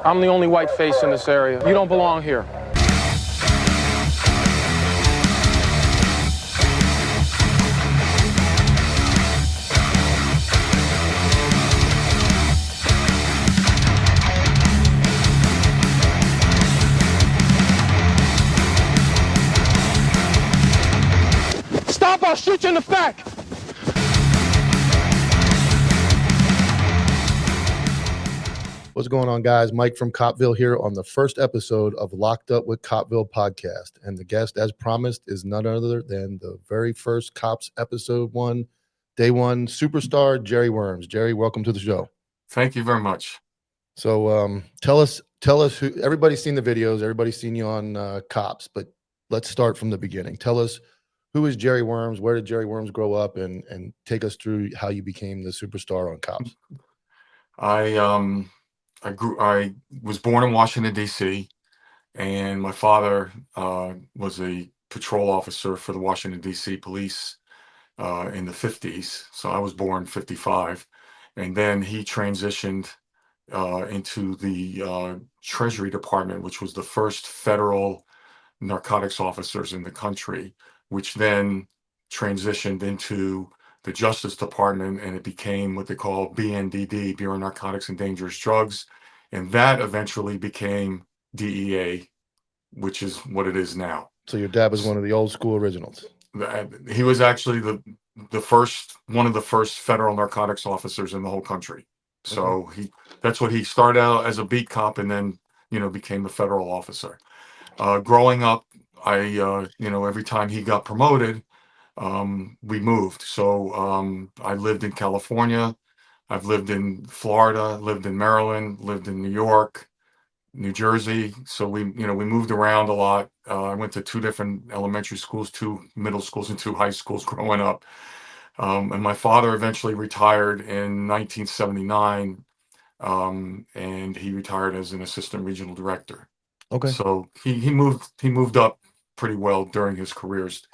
I'm the only white face in this area. You don't belong here. Stop, I'll shoot you in the back. What's going on, guys? Mike from Copville here on the first episode of Locked Up with Copville Podcast. And the guest, as promised, is none other than the very first Cops Episode1, Day 1 superstar, Jerry Wurms. Jerry, welcome to the show. Thank you very much. So tell us who, everybody's seen the videos, everybody's seen you on Cops, but let's start from the beginning. Tell us, who is Jerry Wurms? Where did Jerry Wurms grow up? And take us through how you became the superstar on Cops. I was born in Washington, D.C., and my father was a patrol officer for the Washington, D.C. police in the 50s. So I was born 55. And then he transitioned into the Treasury Department, which was the first federal narcotics officers in the country, which then transitioned into the Justice Department, and it became what they call BNDD, Bureau of Narcotics and Dangerous Drugs. And that eventually became DEA, which is what it is now. So your dad was one of the old school originals. He was actually one of the first federal narcotics officers in the whole country. So that's what he started out as, a beat cop, and then, became a federal officer. Growing up, every time he got promoted, we moved. So I lived in California. I've lived in Florida, lived in Maryland, lived in New York, New Jersey. So we moved around a lot. I went to 2 different elementary schools, 2 middle schools, and 2 high schools growing up. And my father eventually retired in 1979, and he retired as an assistant regional director. Okay. So he moved up pretty well during his careers,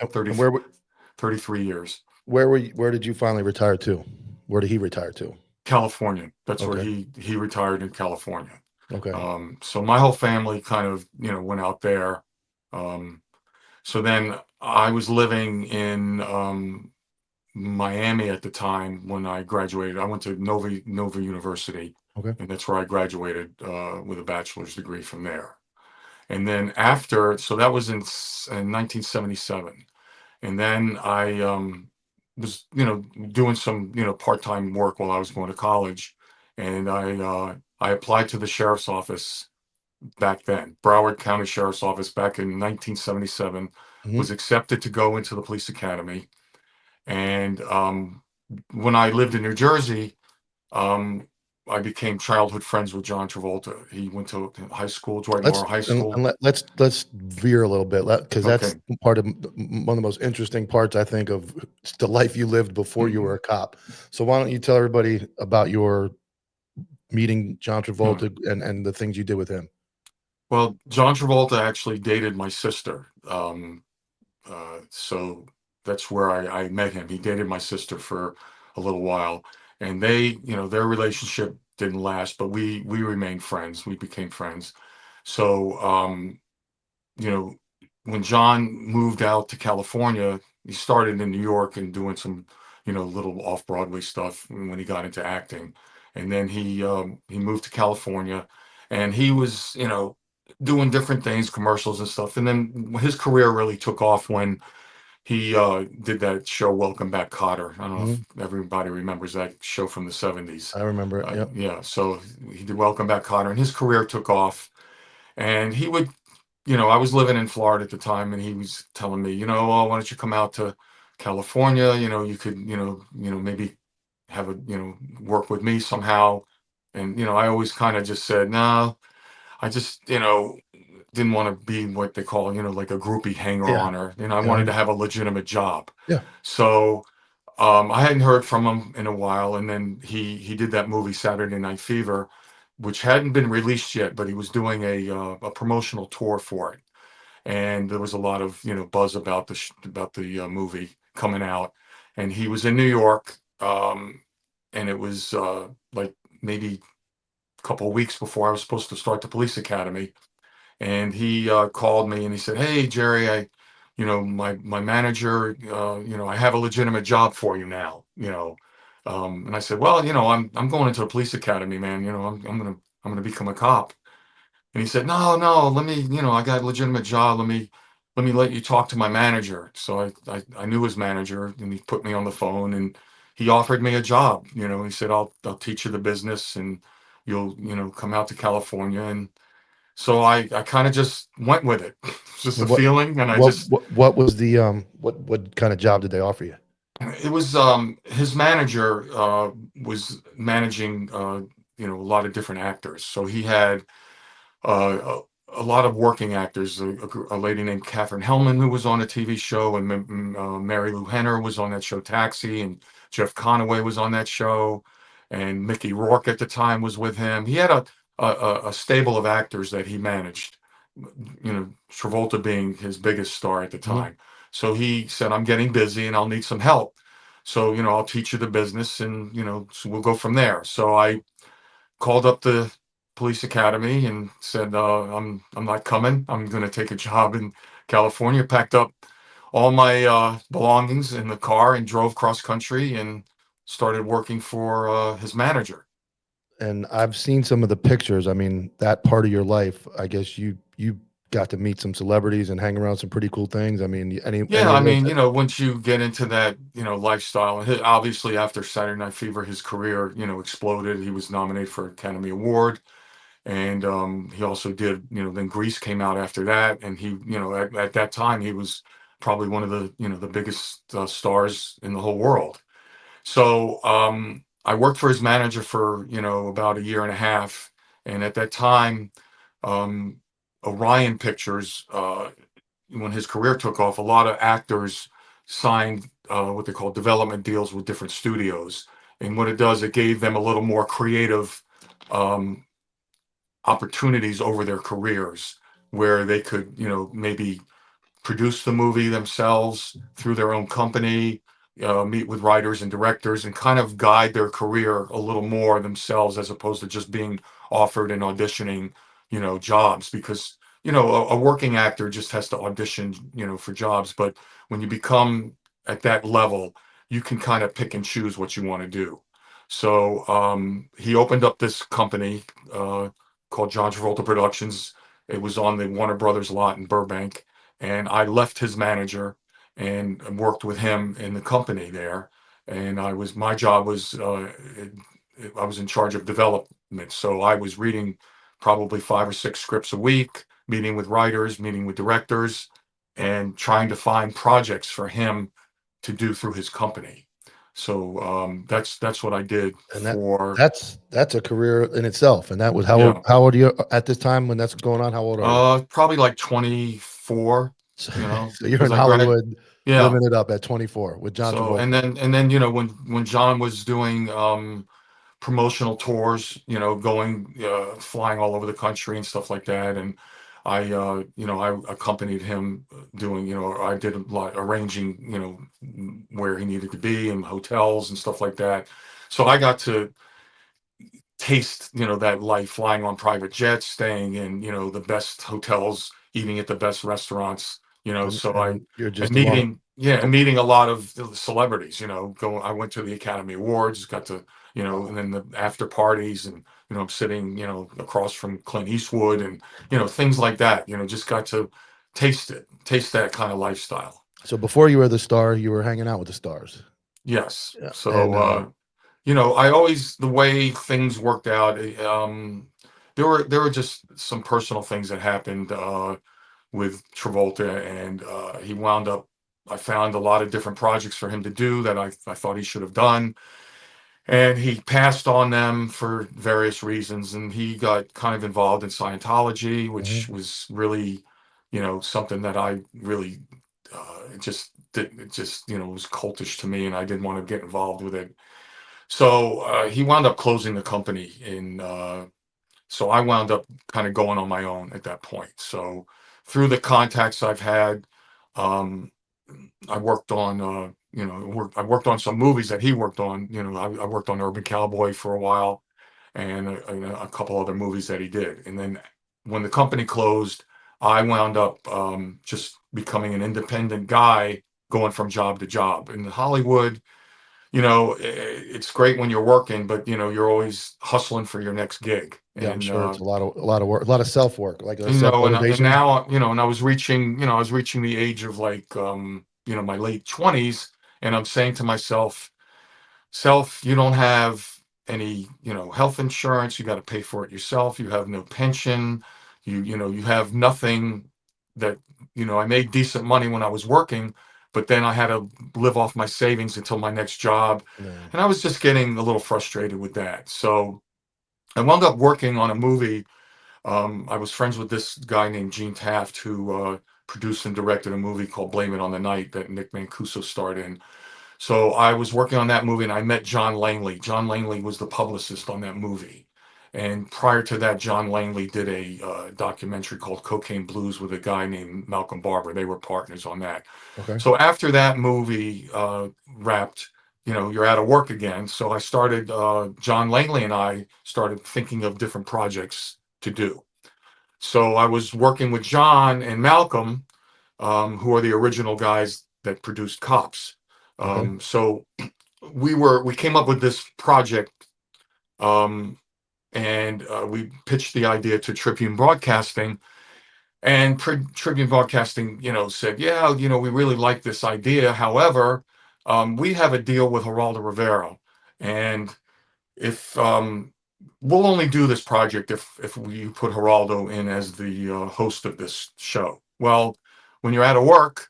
33 years. Where did you finally retire to? Where did he retire to? California. That's where he retired, in California. Okay. So my whole family kind of, went out there. So then I was living in Miami at the time when I graduated. I went to Nova University. Okay. And that's where I graduated with a bachelor's degree from there. And then after, so that was in 1977. And then I was, doing some, part-time work while I was going to college. And I applied to the sheriff's office back then, Broward County Sheriff's Office, back in 1977, was accepted to go into the police academy. And when I lived in New Jersey, I became childhood friends with John Travolta. He went to high school, Dwight Morrow High School. And let's veer a little bit, because that's part of one of the most interesting parts, I think, of the life you lived before you were a cop. So why don't you tell everybody about your meeting John Travolta and the things you did with him? Well, John Travolta actually dated my sister. So that's where I met him. He dated my sister for a little while. And they, their relationship didn't last, but we remained friends. We became friends. So, when John moved out to California, he started in New York and doing some, little off-Broadway stuff when he got into acting. And then he moved to California, and he was, doing different things, commercials and stuff. And then his career really took off when he did that show, Welcome Back, Kotter. I don't know if everybody remembers that show from the 70s. I remember it. Yep. Yeah. So he did Welcome Back, Kotter, and his career took off. And he would, I was living in Florida at the time, and he was telling me, why don't you come out to California? You could, maybe have work with me somehow. And, I always kind of just said, no, I just, didn't want to be what they call, like a groupie hanger-oner. I wanted to have a legitimate job. Yeah. So I hadn't heard from him in a while, and then he did that movie Saturday Night Fever, which hadn't been released yet, but he was doing a promotional tour for it, and there was a lot of buzz about the movie coming out, and he was in New York, and it was like maybe a couple of weeks before I was supposed to start the police academy. And he called me and he said, "Hey, Jerry, my manager, I have a legitimate job for you now, and I said, well, I'm going into the police academy, man. I'm gonna become a cop. And he said, no, no, let me, I got a legitimate job. Let me let you talk to my manager. So I knew his manager, and he put me on the phone, and he offered me a job. He said, I'll teach you the business, and you'll, come out to California. And so I kind of just went with it. It's just a And what feeling. And what was the what kind of job did they offer you? it was, his manager, was managing, a lot of different actors. So he had, a lot of working actors, a lady named Katherine Hellman, who was on a TV show, and Mary Lou Henner was on that show Taxi, and Jeff Conaway was on that show, and Mickey Rourke at the time was with him. He had a stable of actors that he managed, Travolta being his biggest star at the Mhm. time. So he said, I'm getting busy and I'll need some help. So, I'll teach you the business, and, so we'll go from there. So I called up the police academy and said, I'm not coming. I'm going to take a job in California. Packed up all my belongings in the car and drove cross country and started working for his manager. And I've seen some of the pictures. I mean, that part of your life, I guess you got to meet some celebrities and hang around some pretty cool things. I mean, Yeah, any I of those? mean, once you get into that, lifestyle, and obviously after Saturday Night Fever, his career, exploded. He was nominated for Academy Award. And he also did, then Grease came out after that. And he, at that time, he was probably one of the, the biggest stars in the whole world. So I worked for his manager for, about a year and a half. And at that time, um, Orion Pictures, when his career took off, a lot of actors signed what they call development deals with different studios. And what it does, it gave them a little more creative um, opportunities over their careers, where they could, maybe produce the movie themselves through their own company, meet with writers and directors, and kind of guide their career a little more themselves, as opposed to just being offered and auditioning, jobs. Because, a working actor just has to audition, for jobs. But when you become at that level, you can kind of pick and choose what you want to do. So he opened up this company called John Travolta Productions. It was on the Warner Brothers lot in Burbank, and I left his manager and worked with him in the company there. And my job was, I was in charge of development. So I was reading probably 5 or 6 scripts a week, meeting with writers, meeting with directors, and trying to find projects for him to do through his company. So that's what I did And that for, that's a career in itself. And that was yeah, how old are you at this time when that's going on? How old are you? probably like 24, So, you know, so you're in because I grad, Hollywood yeah. living it up at 24 with John So Travolta. and then when John was doing promotional tours, going flying all over the country and stuff like that, and I accompanied him doing, I did a lot arranging, where he needed to be in hotels and stuff like that. So I got to taste, that life, flying on private jets, staying in, the best hotels, eating at the best restaurants, so And you're and just along. meeting, yeah, and meeting a lot of the celebrities, I went to the Academy Awards, got to, and then the after parties, and, I'm sitting, across from Clint Eastwood, and, things like that, just got to taste that kind of lifestyle. So before you were the star, you were hanging out with the stars. Yes. Yeah. So, And I always, the way things worked out, there were just some personal things that happened with Travolta, and he wound up. I found a lot of different projects for him to do that I thought he should have done, and he passed on them for various reasons. And he got kind of involved in Scientology, which Mhm. was really, something that I really it just was cultish to me, and I didn't want to get involved with it. So he wound up closing the company so I wound up kind of going on my own at that point. So through the contacts I've had, um, I worked on, I worked on some movies that he worked on. I worked on Urban Cowboy for a while, and a couple other movies that he did. And then when the company closed, I wound up just becoming an independent guy, going from job to job. In Hollywood, it's great when you're working, but you're always hustling for your next gig. Yeah, I'm And sure it's a lot of work, a lot of self work, like self and motivation. now, and I was reaching the age of like my late 20s, and I'm saying to myself, self, you don't have any, health insurance. You got to pay for it yourself. You have no pension. You have nothing that, I made decent money when I was working, but then I had to live off my savings until my next job. Yeah. And I was just getting a little frustrated with that. So I wound up working on a movie. I was friends with this guy named Gene Taft, who produced and directed a movie called Blame It on the Night that Nick Mancuso starred in. So I was working on that movie, and I met John Langley. John Langley was the publicist on that movie. And prior to that, John Langley did a documentary called Cocaine Blues with a guy named Malcolm Barber. They were partners on that. Okay. So after that movie wrapped, you're out of work again. So I started, John Langley and I started thinking of different projects to do. So I was working with John and Malcolm, who are the original guys that produced Cops. Okay. So we came up with this project, um, and we pitched the idea to Tribune Broadcasting, and Tribune Broadcasting, said, yeah, we really like this idea. However, we have a deal with Geraldo Rivera, and if we'll only do this project if we put Geraldo in as the host of this show. Well, when you're out of work,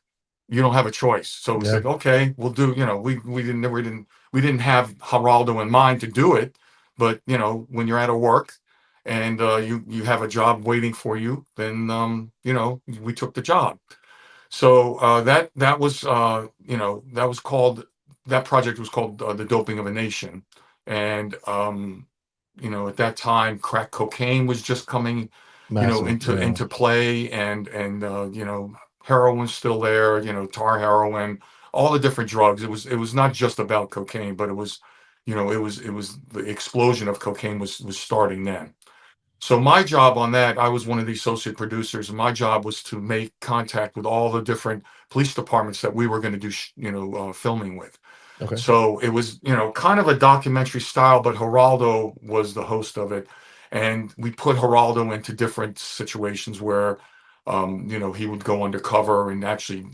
you don't have a choice. So we Yeah. said, okay, we'll do. We didn't have Geraldo in mind to do it, but when you're out of work and you have a job waiting for you, then we took the job. So that project was called The Doping of a Nation. And at that time, crack cocaine was just coming, Massive. Yeah. into play, and heroin's still there, tar heroin, all the different drugs. It was not just about cocaine, but it was the explosion of cocaine was starting then. So my job on that, I was one of the associate producers, and my job was to make contact with all the different police departments that we were going to do, filming with. Okay. So it was, kind of a documentary style, but Geraldo was the host of it. And we put Geraldo into different situations where, he would go undercover and actually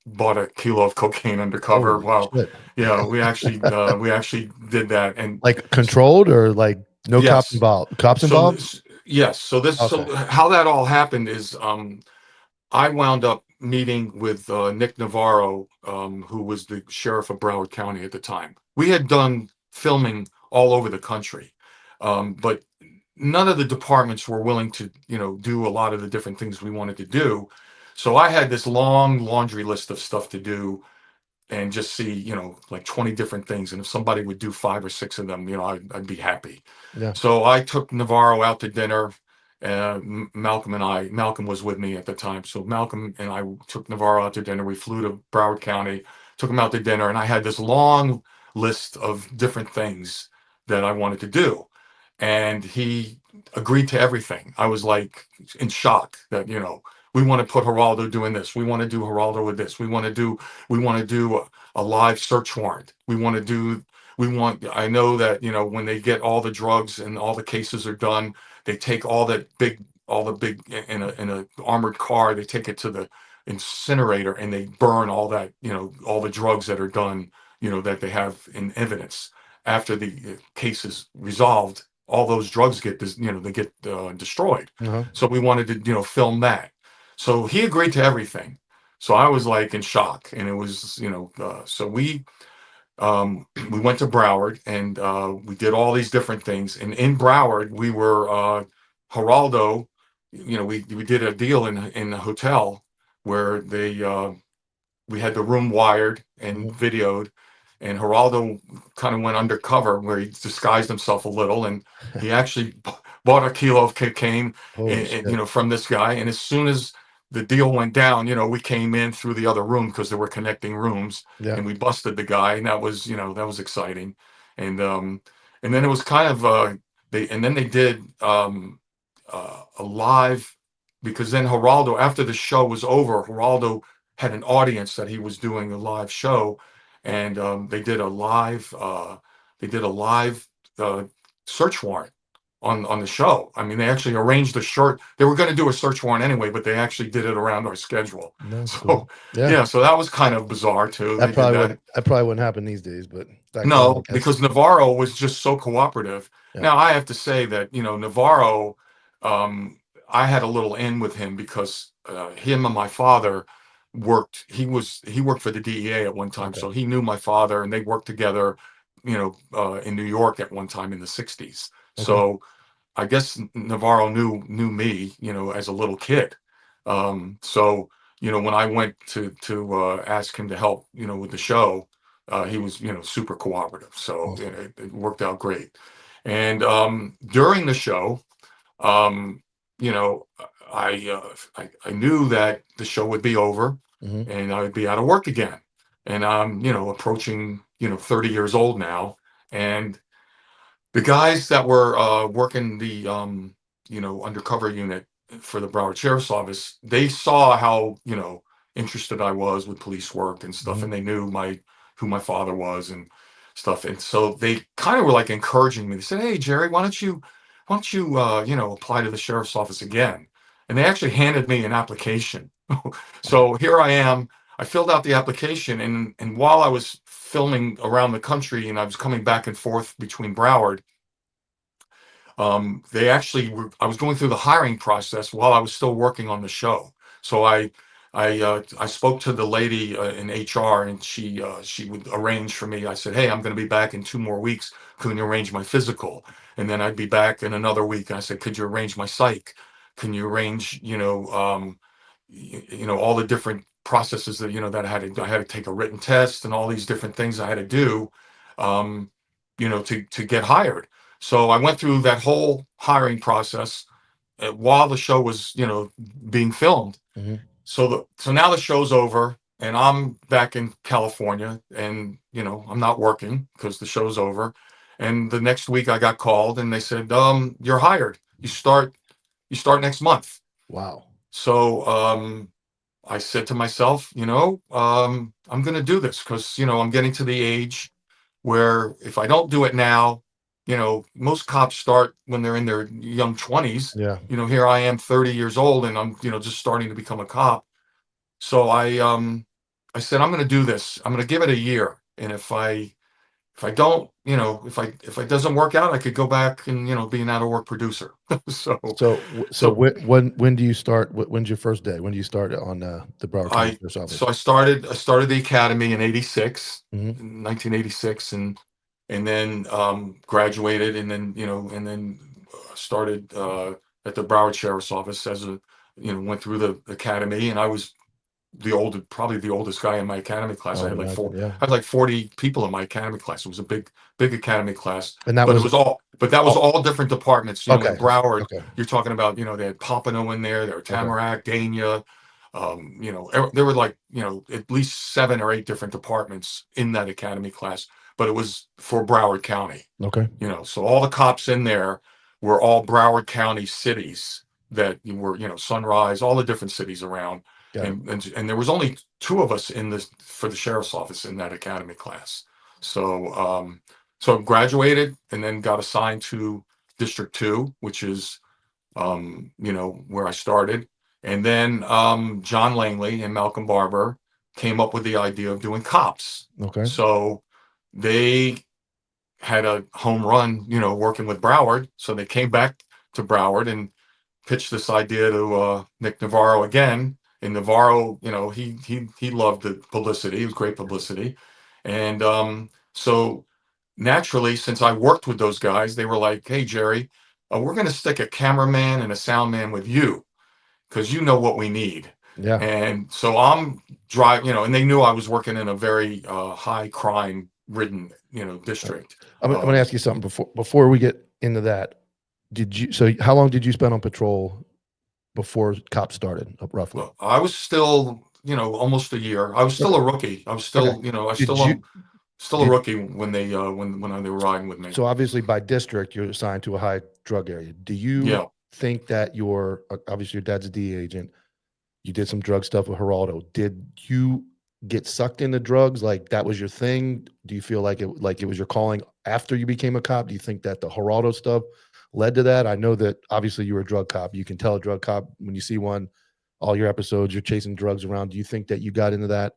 bought a kilo of cocaine undercover. Holy Well, shit. we actually did that. And Like controlled or like no cops yes, involved? Cops so involved? yes, so Okay. how that all happened is, I wound up meeting with Nick Navarro, who was the sheriff of Broward County at the time. We had done filming all over the country, but none of the departments were willing to, do a lot of the different things we wanted to do. So I had this long laundry list of stuff to do, and just see, like 20 different things. And if somebody would do 5 or 6 of them, I'd be happy. Yeah. So I took Navarro out to dinner. Malcolm was with me at the time. So Malcolm and I took Navarro out to dinner. We flew to Broward County, took him out to dinner, and I had this long list of different things that I wanted to do. And he agreed to everything. I was like in shock that, we want to put Geraldo doing this. We want to do Geraldo with this. We want to do a live search warrant. I know that, when they get all the drugs and all the cases are done, they take all the big in a armored car, they take it to the incinerator and they burn all that, all the drugs that are done, that they have in evidence. After the case is resolved, all those drugs get destroyed. Uh-huh. So we wanted to, film that. So he agreed to everything. So I was like in shock, and it was, so we went to Broward, and we did all these different things. And in Broward, we were Geraldo. We did a deal in a hotel where we had the room wired and Mhm. videoed, and Geraldo kind of went undercover where he disguised himself a little, and he actually bought a kilo of cocaine, Holy shit. from this guy. And as soon as the deal went down, we came in through the other room because there were connecting rooms, Yeah. and we busted the guy, and that was exciting. And then it was kind of they did a live, because then Geraldo, after the show was over, Geraldo had an audience that he was doing a live show, and they did a live search warrant on the show. I mean, they actually arranged a short. They were going to do a search warrant anyway, but they actually did it around our schedule. That's So cool. Yeah. yeah, so that was kind of bizarre too. They That did probably that. wouldn't that probably wouldn't happen these days, but back then, I No, guess. because Navarro was just so cooperative. Yeah. Now I have to say that, Navarro, I had a little in with him because him and my father worked. He worked for the DEA at one time, Okay. so he knew my father, and they worked together, in New York at one time in the '60s. Okay. So I guess Navarro knew me, as a little kid. So when I went to ask him to help, with the show, he was, super cooperative. So Awesome. it worked out great. And during the show, um, you know, I knew that the show would be over, Mhm. and I would be out of work again. And I'm, approaching, 30 years old now, and the guys that were working the undercover unit for the Broward Sheriff's Office, they saw how interested I was with police work and stuff, Mhm. and they knew who my father was and stuff, and so they kind of were like encouraging me. They said, "Hey, Jerry, why don't you apply to the sheriff's office again?" And they actually handed me an application. So here I am. I filled out the application, and while I was filming around the country and I was coming back and forth between Broward, they actually I was going through the hiring process while I was still working on the show. So I spoke to the lady in HR, and she would arrange for me. I said, "Hey, I'm going to be back in 2 more weeks. Can you arrange my physical?" And then I'd be back in another week. And I said, "Could you arrange my psych? Can you arrange, all the different processes that I had to take a written test and all these different things I had to do, to get hired." So I went through that whole hiring process while the show was, being filmed. Mhm. So now the show's over, and I'm back in California, and I'm not working because the show's over. And the next week I got called, and they said, "You're hired. You start next month." Wow. So I said to myself, I'm going to do this because, I'm getting to the age where if I don't do it now, most cops start when they're in their young 20s. Yeah. Here I am 30 years old, and I'm, just starting to become a cop. So I said, I'm going to do this. I'm going to give it a year. And if I don't, if it doesn't work out, I could go back and, be an out of work producer. So, So so when do you start? When's your first day? When do you start on the Broward County I Sheriff's Office? so I started the academy in '86, Mhm. in 1986, and then graduated, and then started at the Broward Sheriff's Office as went through the academy, and I was probably the oldest guy in my academy class. I I would had imagine. Yeah. I had like 40 people in my academy class. It was a big academy class, And that but was that was all all different departments. okay. In Broward, Okay. you're talking about, they had Pompano in there, there were Okay. Tamarack, Dania, there were like, at least 7 or 8 different departments in that academy class, but it was for Broward County. Okay. So all the cops in there were all Broward County cities that were, Sunrise, all the different cities around. Got it. And there was only 2 of us for the sheriff's office in that academy class. So graduated and then got assigned to District 2, which is, where I started. And then John Langley and Malcolm Barber came up with the idea of doing cops. Okay. So they had a home run, working with Broward. So they came back to Broward and pitched this idea to Nick Navarro again. And Navarro, he loved the publicity. It was great publicity. And so naturally, since I worked with those guys, they were like, "Hey, Jerry, we're going to stick a cameraman and a sound man with you because you know what we need." Yeah. And so I'm driving, and they knew I was working in a very high crime ridden, district. I'm gonna ask you something before we get into that. How long did you spend on patrol before cops started, roughly? I was still, almost a year. I was still Okay. a rookie. I was Okay. still, I Did still you Still a rookie when they when they were riding with me. So obviously by district, you're assigned to a high drug area. Do you think that obviously your dad's a DEA agent? You did some drug stuff with Geraldo. Did you get sucked into drugs? Like that was your thing? Do you feel like it was your calling after you became a cop? Do you think that the Geraldo stuff led to that? I know that obviously you were a drug cop. You can tell a drug cop when you see one, all your episodes, you're chasing drugs around. Do you think that you got into that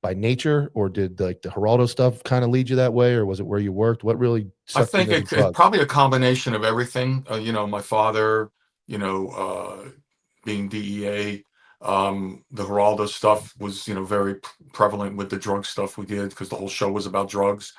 by nature, or did like the Geraldo stuff kind of lead you that way, or was it where you worked? What really I sucked you think into it's drugs? probably a combination of everything. My father, being DEA, the Geraldo stuff was, very prevalent with the drug stuff we did because the whole show was about drugs.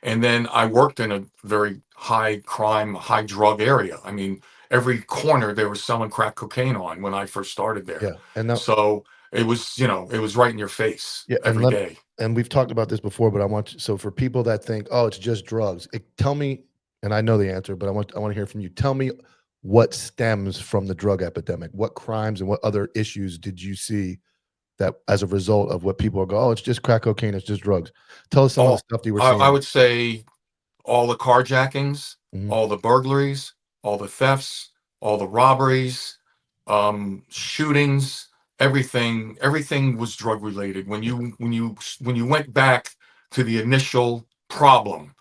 And then I worked in a very high crime, high drug area. I mean, every corner they were selling crack cocaine on when I first started there. Yeah. And So it was, it was right in your face every day. And we've talked about this before, but so for people that think, oh, it's just drugs, tell me, and I know the answer, but I want to hear from you. Tell me what stems from the drug epidemic. What crimes and what other issues did you see that as a result of what people go, oh, it's just crack cocaine, it's just drugs. Tell us some of the stuff that you were seeing. I would say all the carjackings, Mhm. all the burglaries, all the thefts, all the robberies, shootings, everything was drug related. When you went back to the initial problem,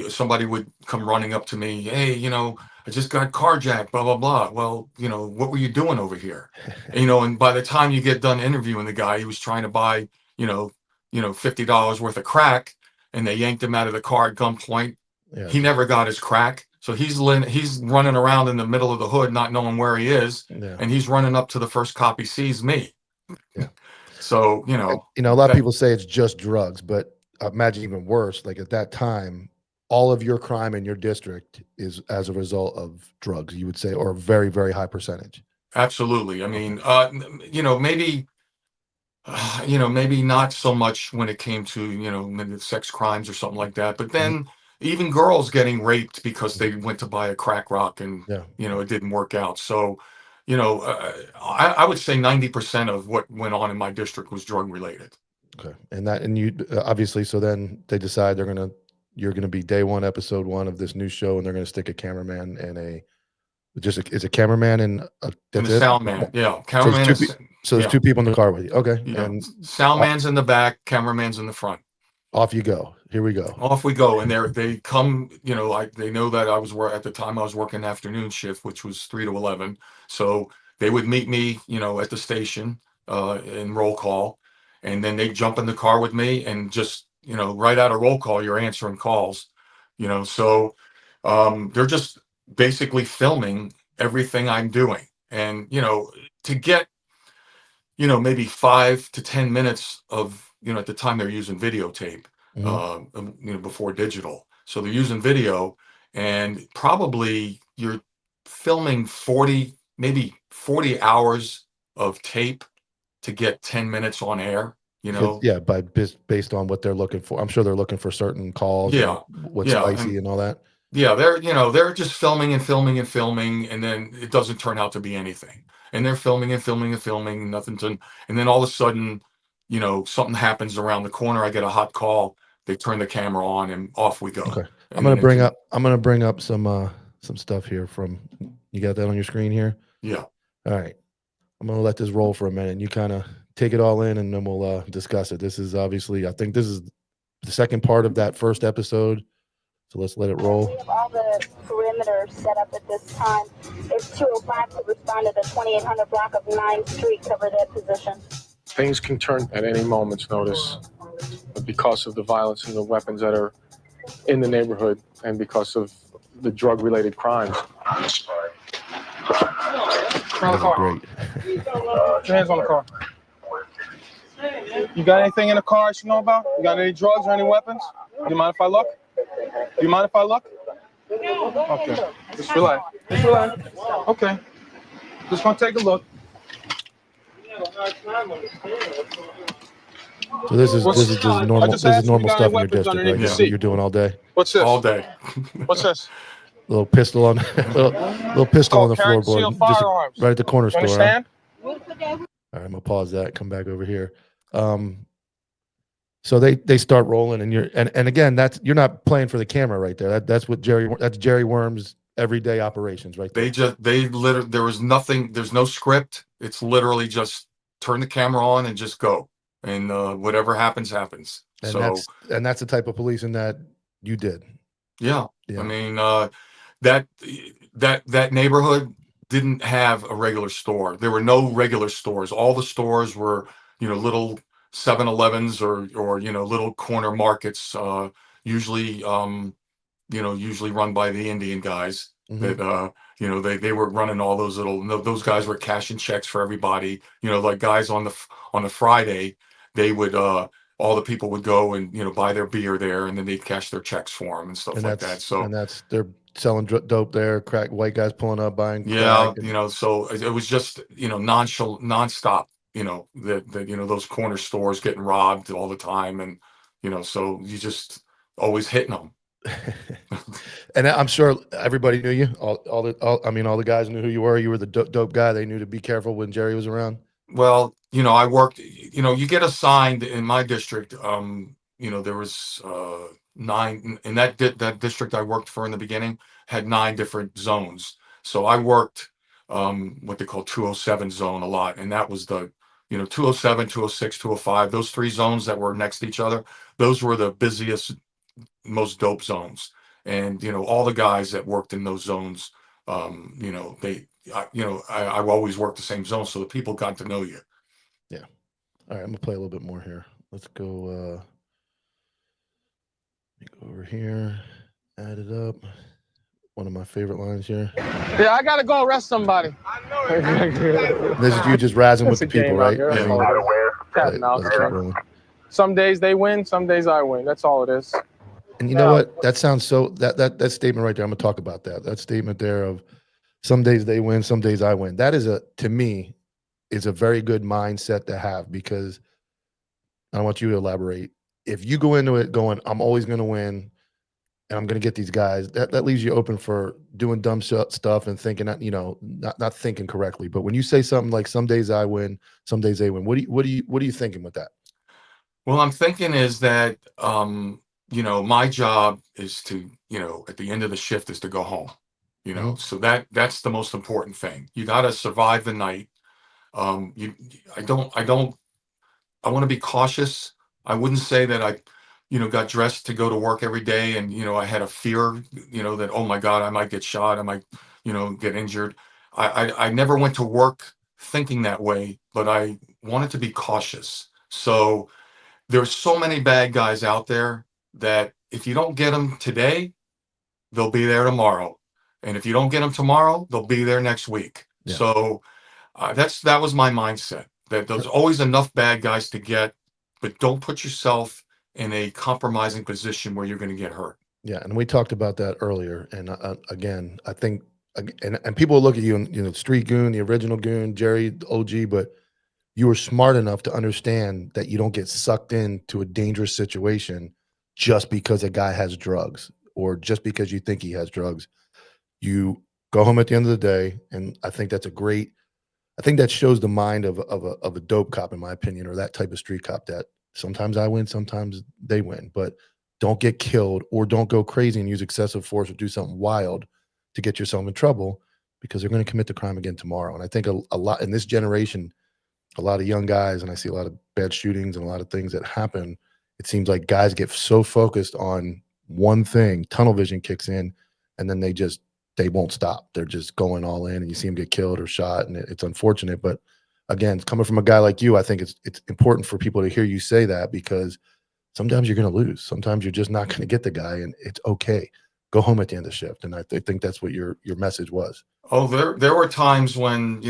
somebody would come running up to me, hey, I just got carjacked, blah blah blah. Well, what were you doing over here? And by the time you get done interviewing the guy, he was trying to buy, $50 worth of crack, and they yanked him out of the car at gunpoint. Yeah. He never got his crack, so he's running around in the middle of the hood, not knowing where he is, and he's running up to the first cop he sees, me. Yeah. So a lot of people say it's just drugs, but imagine even worse. Like at that time, all of your crime in your district is as a result of drugs, you would say, or a very, very high percentage. Absolutely. I mean, maybe not so much when it came to, maybe sex crimes or something like that. But then even girls getting raped because they went to buy a crack rock and, it didn't work out. So, I would say 90% of what went on in my district was drug related. Okay. And you obviously, so then they decide you're going to be day one, episode 1 of this new show, and they're going to stick a cameraman and is a cameraman and a sound man. Yeah. Cameraman. So there's 2 people in the car with you. Okay. Yeah. And sound man's in the back, cameraman's in the front. Off you go. Here we go. Off we go. And they come, they know that at the time I was working afternoon shift, which was 3 to 11. So they would meet me, at the station, in roll call. And then they jump in the car with me and just, right out of roll call, you're answering calls, so, they're just basically filming everything I'm doing. And, to get, maybe 5 to 10 minutes of, at the time they're using videotape, before digital. So they're using video, and probably you're filming 40 hours of tape to get 10 minutes on air, Yeah, based on what they're looking for. I'm sure they're looking for certain calls. Yeah. What's spicy and all that. Yeah, they're just filming and filming and filming, and then it doesn't turn out to be anything. And they're filming and filming and filming, and then all of a sudden, something happens around the corner. I get a hot call. They turn the camera on, and off we go. Okay. I'm gonna bring up some stuff here from. You got that on your screen here? Yeah. All right. I'm gonna let this roll for a minute, and you kind of take it all in, and then we'll discuss it. This is obviously, I think this is the second part of that first episode. So let's let it roll. We have all the perimeters set up at this time. If 205 could respond to the 2800 block of 9th Street, cover that position. Things can turn at any moment's notice because of the violence and the weapons that are in the neighborhood and because of the drug-related crimes. Great. Put your hands on the car. You got anything in the car I should know about? You got any drugs or any weapons? Do you mind if I look? Do you mind if I look? Okay. Just relax. Okay. Just want to take a look. So this is normal stuff in your district, right? Yeah. You're doing all day. What's this? All day. What's this? Little pistol on little pistol on the floorboard, just right at the corner store. Understand? Huh? All right, I'm gonna pause that. Come back over here. So they start rolling, and and again, you're not playing for the camera right there. That's Jerry Wurms' everyday operations right there. They literally, there was nothing, there's no script. It's literally just turn the camera on and just go, and whatever happens. And that's the type of policing that you did. Yeah. I mean, that neighborhood didn't have a regular store. There were no regular stores. All the stores were, little 7-Elevens or little corner markets, usually usually run by the Indian guys. That they were running all those those guys were cashing checks for everybody. Like guys on the Friday, they would all the people would go and buy their beer there, and then they'd cash their checks for them and stuff like that. So they're selling dope there. Crack, white guys pulling up buying. Yeah, so it was just nonstop. Those corner stores getting robbed all the time, and so you just always hitting them. And I'm sure everybody knew you. All the guys knew who you were. You were the dope guy. They knew to be careful when Jerry was around. Well, I worked. You get assigned in my district. There was 9 in that district I worked for in the beginning had 9 different zones. So I worked what they call 207 zone a lot, and that was the 207, 206, 205. Those 3 zones that were next to each other. Those were the busiest, most dope zones, and all the guys that worked in those zones, I always worked the same zone, so the people got to know you. Yeah. All right, I'm gonna play a little bit more here. Let's go. Let me go over here, add it up. One of my favorite lines here. Yeah, I gotta go arrest somebody. This is you just razzing with the people, right? Some days they win, some days I win. That's all it is. And you know what? That sounds so. That statement right there. I'm gonna talk about that. That statement there of some days they win, some days I win. That is to me, is a very good mindset to have, because I want you to elaborate. If you go into it going, I'm always going to win, and I'm going to get these guys, that leaves you open for doing dumb stuff and thinking that, not thinking correctly. But when you say something like some days I win, some days they win, what are you thinking with that? Well, I'm thinking is that my job is to, at the end of the shift is to go home. So that's the most important thing. You got to survive the night. I want to be cautious. I wouldn't say that I, got dressed to go to work every day and, I had a fear, that, oh my God, I might get shot. I might, get injured. I never went to work thinking that way, but I wanted to be cautious. So there's so many bad guys out there that if you don't get them today, they'll be there tomorrow. And if you don't get them tomorrow, they'll be there next week. Yeah. So that was my mindset, that there's always enough bad guys to get, but don't put yourself in a compromising position where you're going to get hurt. Yeah. And we talked about that earlier. And again, I think, and people look at you and, street goon, the original goon, Jerry, OG, but you were smart enough to understand that you don't get sucked into a dangerous situation just because a guy has drugs or just because you think he has drugs. You go home at the end of the day. And I think that's I think that shows the mind of a dope cop, in my opinion, or that type of street cop, that sometimes I win, sometimes they win, but don't get killed or don't go crazy and use excessive force or do something wild to get yourself in trouble, because they're going to commit the crime again tomorrow. And I think a lot in this generation, a lot of young guys, and I see a lot of bad shootings and a lot of things that happen. It seems like guys get so focused on one thing, tunnel vision kicks in, and then they won't stop. They're just going all in, and you see them get killed or shot, and it's unfortunate. But again, coming from a guy like you, I think it's important for people to hear you say that, because sometimes you're going to lose. Sometimes you're just not going to get the guy, and it's okay. Go home at the end of the shift. And I think that's what your message was. Oh, there were times when,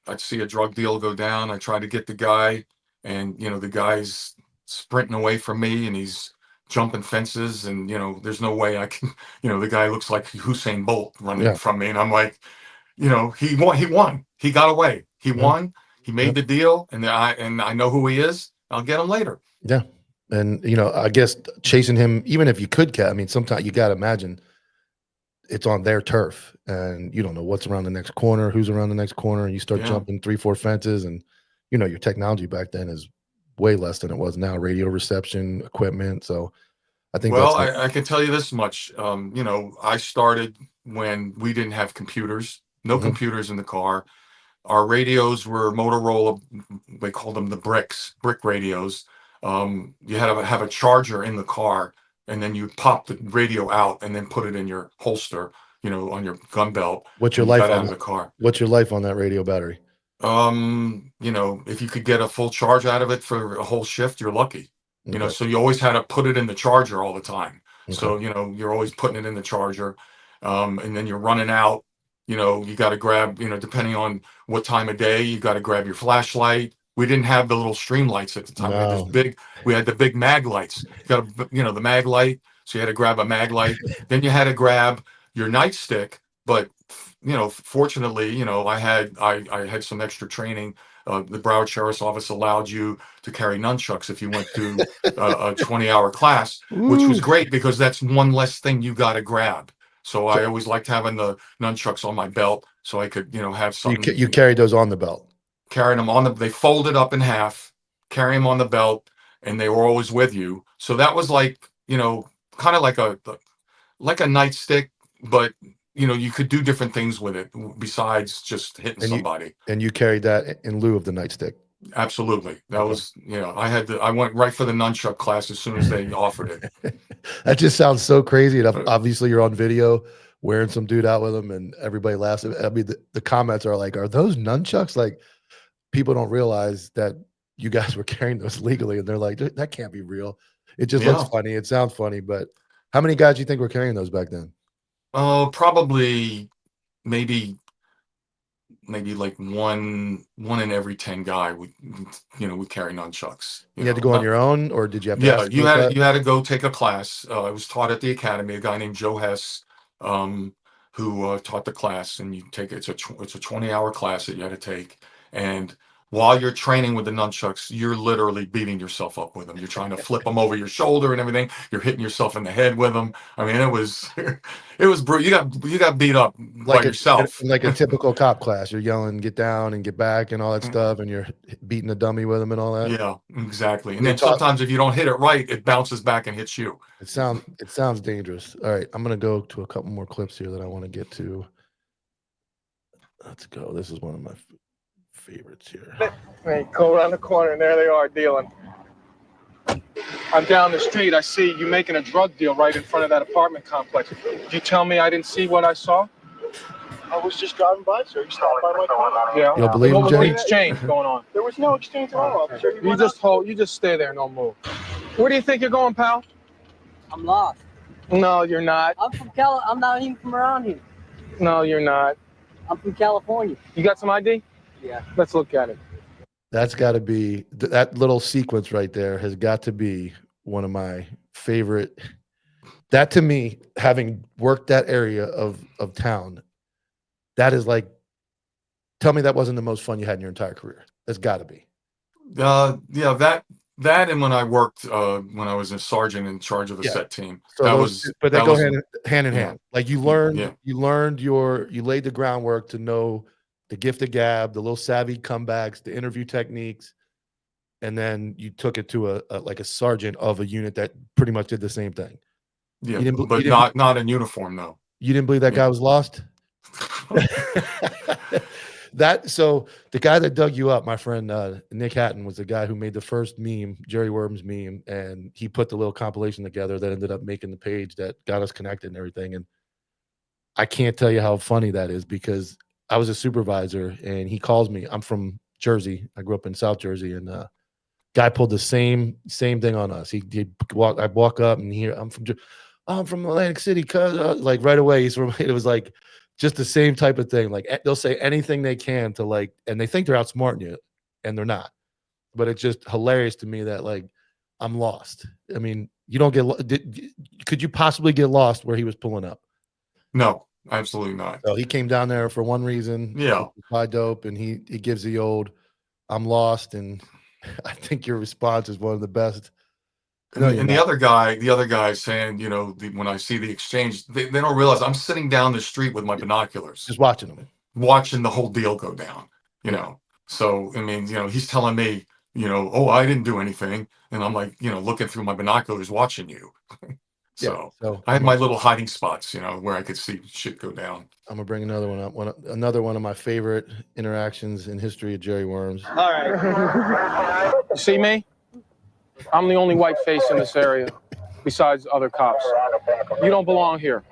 I'd see a drug deal go down. I try to get the guy, and, the guy's sprinting away from me, and he's jumping fences, and there's no way I can, the guy looks like Usain Bolt running from me, and I'm like, he won, he got away, he won, he made the deal, and I know who he is. I'll get him later. Yeah. And I guess chasing him, even if you could catch, I mean, sometimes you got to imagine it's on their turf, and you don't know what's around the next corner, who's around the next corner, and you start jumping 3-4 fences, and your technology back then is way less than it was now. Radio reception equipment. So I think Well, that's I can tell you this much. You know, I started when we didn't have computers, no Mhm. computers in the car. Our radios were Motorola, they called them the brick radios. You had to have a charger in the car, and then you pop the radio out and then put it in your holster, you know, on your gun belt. what's your And you life got out on of the car. what's your life on that radio battery? You know, if you could get a full charge out of it for a whole shift, you're lucky. You know, Okay. so you always had to put it in the charger all the time. Okay. So, you know, you're always putting it in the charger. And then you're running out, you know, you got to grab, you know, depending on what time of day, you got to grab your flashlight. We didn't have the little stream lights at the time. No. We had the big mag lights. You got to, you know, the mag light. So you had to grab a mag light. Then you had to grab your nightstick. But, you know, fortunately, you know, I had some extra training. The Broward Sheriff's Office allowed you to carry nunchucks if you went to a 20-hour class, which was Ooh. great because that's one less thing you got to grab. So I always liked having the nunchucks on my belt so I could, you know, have something. You carried those on the belt. Carrying them on they folded up in half, carry them on the belt, and they were always with you. So that was like, you know, kind of like a nightstick, but you know, you could do different things with it besides just hitting somebody. And you carried that in lieu of the nightstick. Absolutely. That was, you know, I went right for the nunchuck class as soon as they offered it. That just sounds so crazy. And obviously you're on video wearing some dude out with them and everybody laughs. I mean, the comments are like, are those nunchucks? Like, people don't realize that you guys were carrying those legally. And they're like, that can't be real. It just looks funny. It sounds funny. But how many guys do you think were carrying those back then? Oh, probably maybe like one in every 10 guy would carry nunchucks. You had to go on your own, or did you have to? Yeah, you had to go take a class. It was taught at the academy. A guy named Joe Hess, who taught the class, and you take it's a 20-hour class that you had to take. And while you're training with the nunchucks, you're literally beating yourself up with them. You're trying to flip them over your shoulder and everything. You're hitting yourself in the head with them. I mean, it was brutal. You got beat up by yourself. Like a typical cop class. You're yelling, get down and get back and all that stuff, and you're beating a dummy with them and all that. Yeah, exactly. And then sometimes if you don't hit it right, it bounces back and hits you. It sounds dangerous. All right, I'm gonna go to a couple more clips here that I want to get to. Let's go. This is one of my favorites here. Hey, go around the corner and there they are dealing. I'm down the street. I see you making a drug deal right in front of that apartment complex. Did you tell me I didn't see what I saw? I was just driving by, sir. You stopped by my car. Yeah. You don't believe him, What was the Jerry? exchange going on? There was no exchange at all, officer. You just stay there, no move. Where do you think you're going, pal? I'm lost. No, you're not. I'm not even from around here. No, you're not. I'm from California. You got some ID? Yeah. Let's look at it. That's got to be that little sequence right there has got to be one of my favorite. That to me, having worked that area of town, that is like, tell me that wasn't the most fun you had in your entire career. That's got to be. Yeah, that and when I worked when I was a sergeant in charge of the set team. So they go hand in hand. Like you laid the groundwork to know the gift of gab, the little savvy comebacks, the interview techniques, and then you took it to a sergeant of a unit that pretty much did the same thing. Yeah, but not in uniform though. You didn't believe that guy was lost? So the guy that dug you up, my friend Nick Hatton, was the guy who made the first meme, Jerry Wurms meme, and he put the little compilation together that ended up making the page that got us connected and everything. And I can't tell you how funny that is because I was a supervisor and he calls me. I'm from Jersey. I grew up in South Jersey, and guy pulled the same thing on us. I walk up and I'm from Atlantic City, like right away it was like just the same type of thing. Like they'll say anything they can to and they think they're outsmarting you, and they're not. But it's just hilarious to me that I'm lost. I mean, you don't could you possibly get lost where he was pulling up? No, absolutely not. So he came down there for one reason. Yeah. Buy dope, and he gives the old, I'm lost, and I think your response is one of the best. And the other guy saying, when I see the exchange, they don't realize I'm sitting down the street with my binoculars, just watching them, watching the whole deal go down. So I mean, he's telling me oh, I didn't do anything. And I'm like, looking through my binoculars watching you. Yeah. So So I had my little hiding spots, where I could see shit go down. I'm gonna bring another one up. Another one of my favorite interactions in history of Jerry Wurms. All right. You see me? I'm the only white face in this area besides other cops. You don't belong here,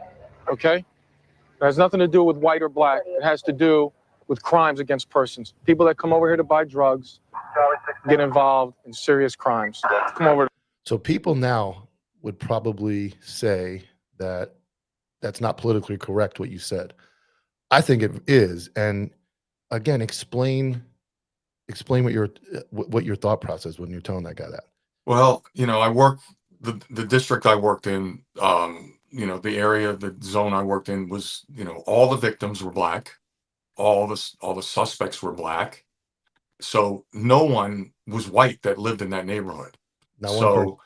okay? It has nothing to do with white or black. It has to do with crimes against persons. People that come over here to buy drugs get involved in serious crimes. Come over. So people now would probably say that that's not politically correct what you said. I think it is. And again, explain what your thought process when you're telling that guy that. Well, I worked the district I worked in, the area, the zone I worked in was, all the victims were black, all the suspects were black. So no one was white that lived in that neighborhood. Not one person.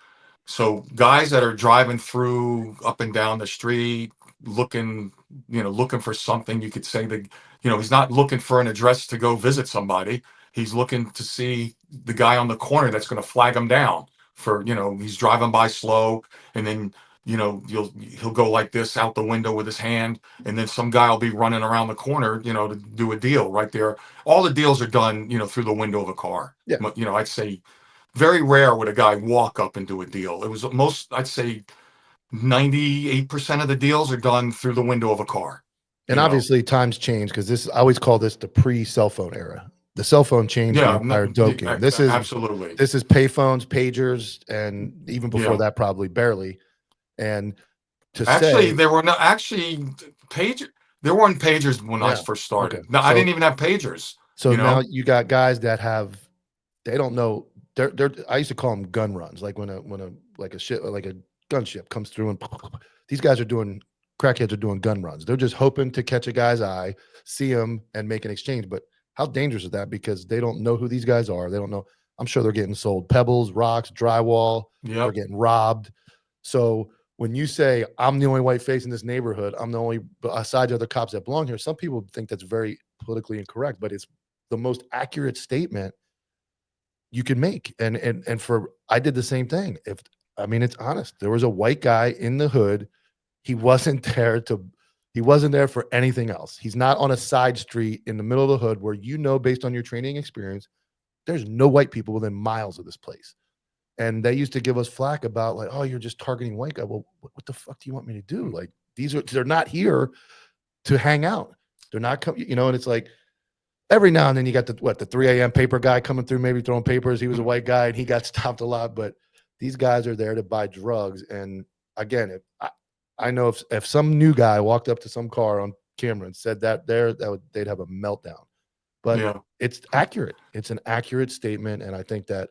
So guys that are driving through up and down the street looking for something, you could say that, he's not looking for an address to go visit somebody. He's looking to see the guy on the corner that's going to flag him down for, he's driving by slow, and then, he'll go like this out the window with his hand, and then some guy will be running around the corner, to do a deal right there. All the deals are done, through the window of a car. Yeah. But, I'd say very rare would a guy walk up and do a deal. It was I'd say 98% of the deals are done through the window of a car. And obviously times change, because I always call this the pre-cell phone era. The cell phone changed the entire dope game. This is absolutely. This is payphones, pagers, and even before that, probably barely. And there were no pager. There weren't pagers when I first started. Okay. No, I didn't even have pagers. So now you got guys that they don't know. I used to call them gun runs, like when a gunship comes through, and these guys crackheads are doing gun runs. They're just hoping to catch a guy's eye, see him, and make an exchange. But how dangerous is that? Because they don't know who these guys are. They don't know. I'm sure they're getting sold pebbles, rocks, drywall. They're getting robbed. So when you say, I'm the only white face in this neighborhood, I'm the only, besides other cops that belong here, some people think that's very politically incorrect, but it's the most accurate statement you can make. And I did the same thing. It's honest. There was a white guy in the hood. He wasn't there for anything else. He's not on a side street in the middle of the hood where, based on your training experience, there's no white people within miles of this place. And they used to give us flack about, like, oh, you're just targeting white guy. Well, what the fuck do you want me to do? Like, they're not here to hang out. They're not coming, and it's like every now and then you got the 3 a.m. paper guy coming through, maybe throwing papers. He was a white guy and he got stopped a lot, but these guys are there to buy drugs. And again, I know if some new guy walked up to some car on camera and said that they'd have a meltdown. But it's accurate. It's an accurate statement, and I think that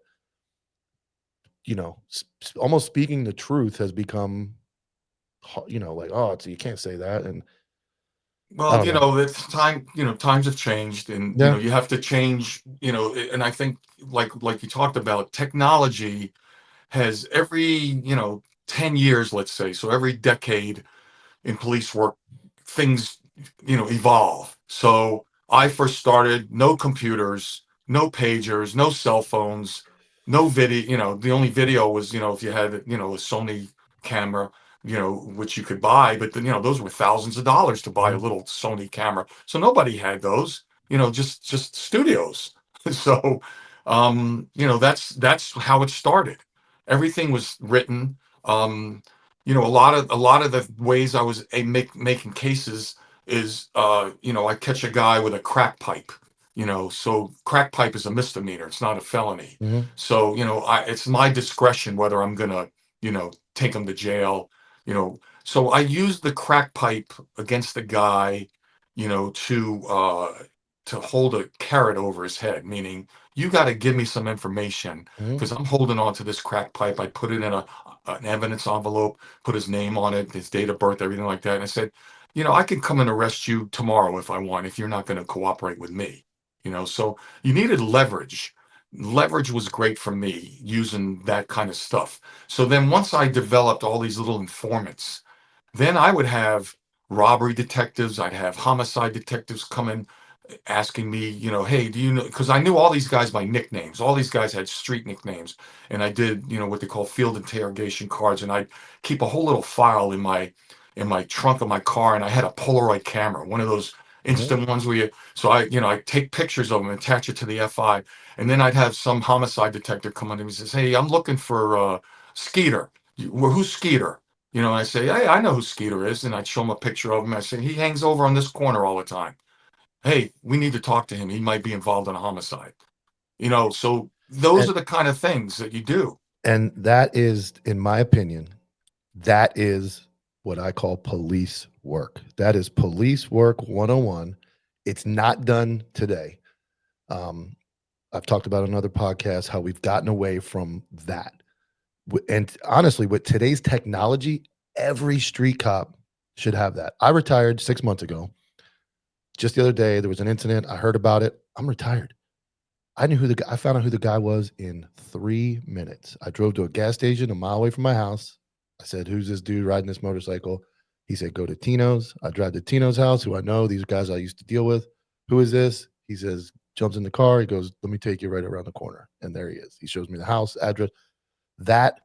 almost speaking the truth has become, like, oh, so you can't say that. And it's time. Times have changed, and you have to change. And I think like you talked about, technology has every 10 years, let's say, so every decade in police work, things evolve. So I first started, no computers, no pagers, no cell phones, no video. The only video was if you had a Sony camera, which you could buy, but then those were thousands of dollars to buy a little Sony camera. So nobody had those, just studios. So that's how it started. Everything was written. A lot of the ways I was making cases is, I catch a guy with a crack pipe, so crack pipe is a misdemeanor. It's not a felony. Mm-hmm. So, it's my discretion whether I'm going to, take him to jail, so I used the crack pipe against the guy, to hold a carrot over his head, meaning you got to give me some information, because I'm holding on to this crack pipe. I put it in an evidence envelope, put his name on it, his date of birth, everything like that. And I said, I can come and arrest you tomorrow if I want, if you're not going to cooperate with me, so you needed leverage. Leverage was great for me using that kind of stuff. So then once I developed all these little informants, then I would have robbery detectives, I'd have homicide detectives come in, asking me, hey, do you know? Because I knew all these guys by nicknames. All these guys had street nicknames, and I did, what they call field interrogation cards, and I keep a whole little file in my trunk of my car, and I had a Polaroid camera, one of those instant ones where I take pictures of them, attach it to the FI, and then I'd have some homicide detective come on to me and says, hey, I'm looking for Skeeter. Well, who's Skeeter? And I say, hey, I know who Skeeter is, and I'd show him a picture of him. I say, he hangs over on this corner all the time. Hey, we need to talk to him. He might be involved in a homicide. So those are the kind of things that you do. And that is, in my opinion, that is what I call police work. That is police work 101. It's not done today. I've talked about on other podcasts how we've gotten away from that. And honestly, with today's technology, every street cop should have that. I retired 6 months ago. Just the other day, there was an incident. I heard about it. I'm retired. I found out who the guy was in 3 minutes. I drove to a gas station a mile away from my house. I said, who's this dude riding this motorcycle? He said, go to Tino's. I drive to Tino's house, who I know, these guys I used to deal with. Who is this? He says, jumps in the car. He goes, let me take you right around the corner. And there he is. He shows me the house, address. That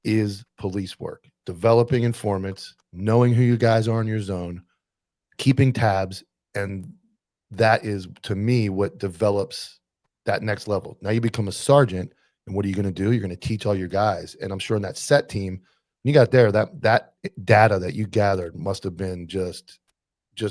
is police work. Developing informants, knowing who you guys are in your zone, keeping tabs. And that is, to me, what develops that next level. Now you become a sergeant, and what are you going to do? You're going to teach all your guys. And I'm sure in that set team, when you got there, that data that you gathered must have been just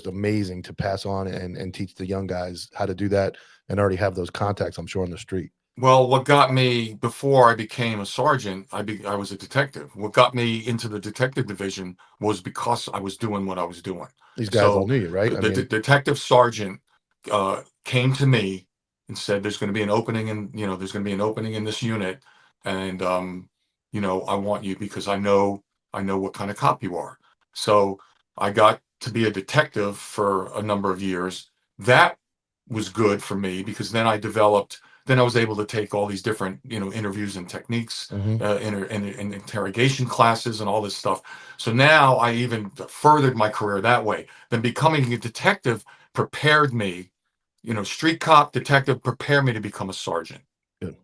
amazing to pass on and teach the young guys how to do that and already have those contacts, I'm sure, on the street. Well, what got me before I became a sergeant, I was a detective. What got me into the detective division was because I was doing what I was doing. These guys all knew you, right? The detective sergeant came to me and said, "There's going to be an opening in this unit, and I want you because I know what kind of cop you are." So I got to be a detective for a number of years. That was good for me because then I was able to take all these different, interviews and techniques, and interrogation classes and all this stuff. So now I even furthered my career that way. Then becoming a detective prepared me, street cop, detective, prepared me to become a sergeant. Good.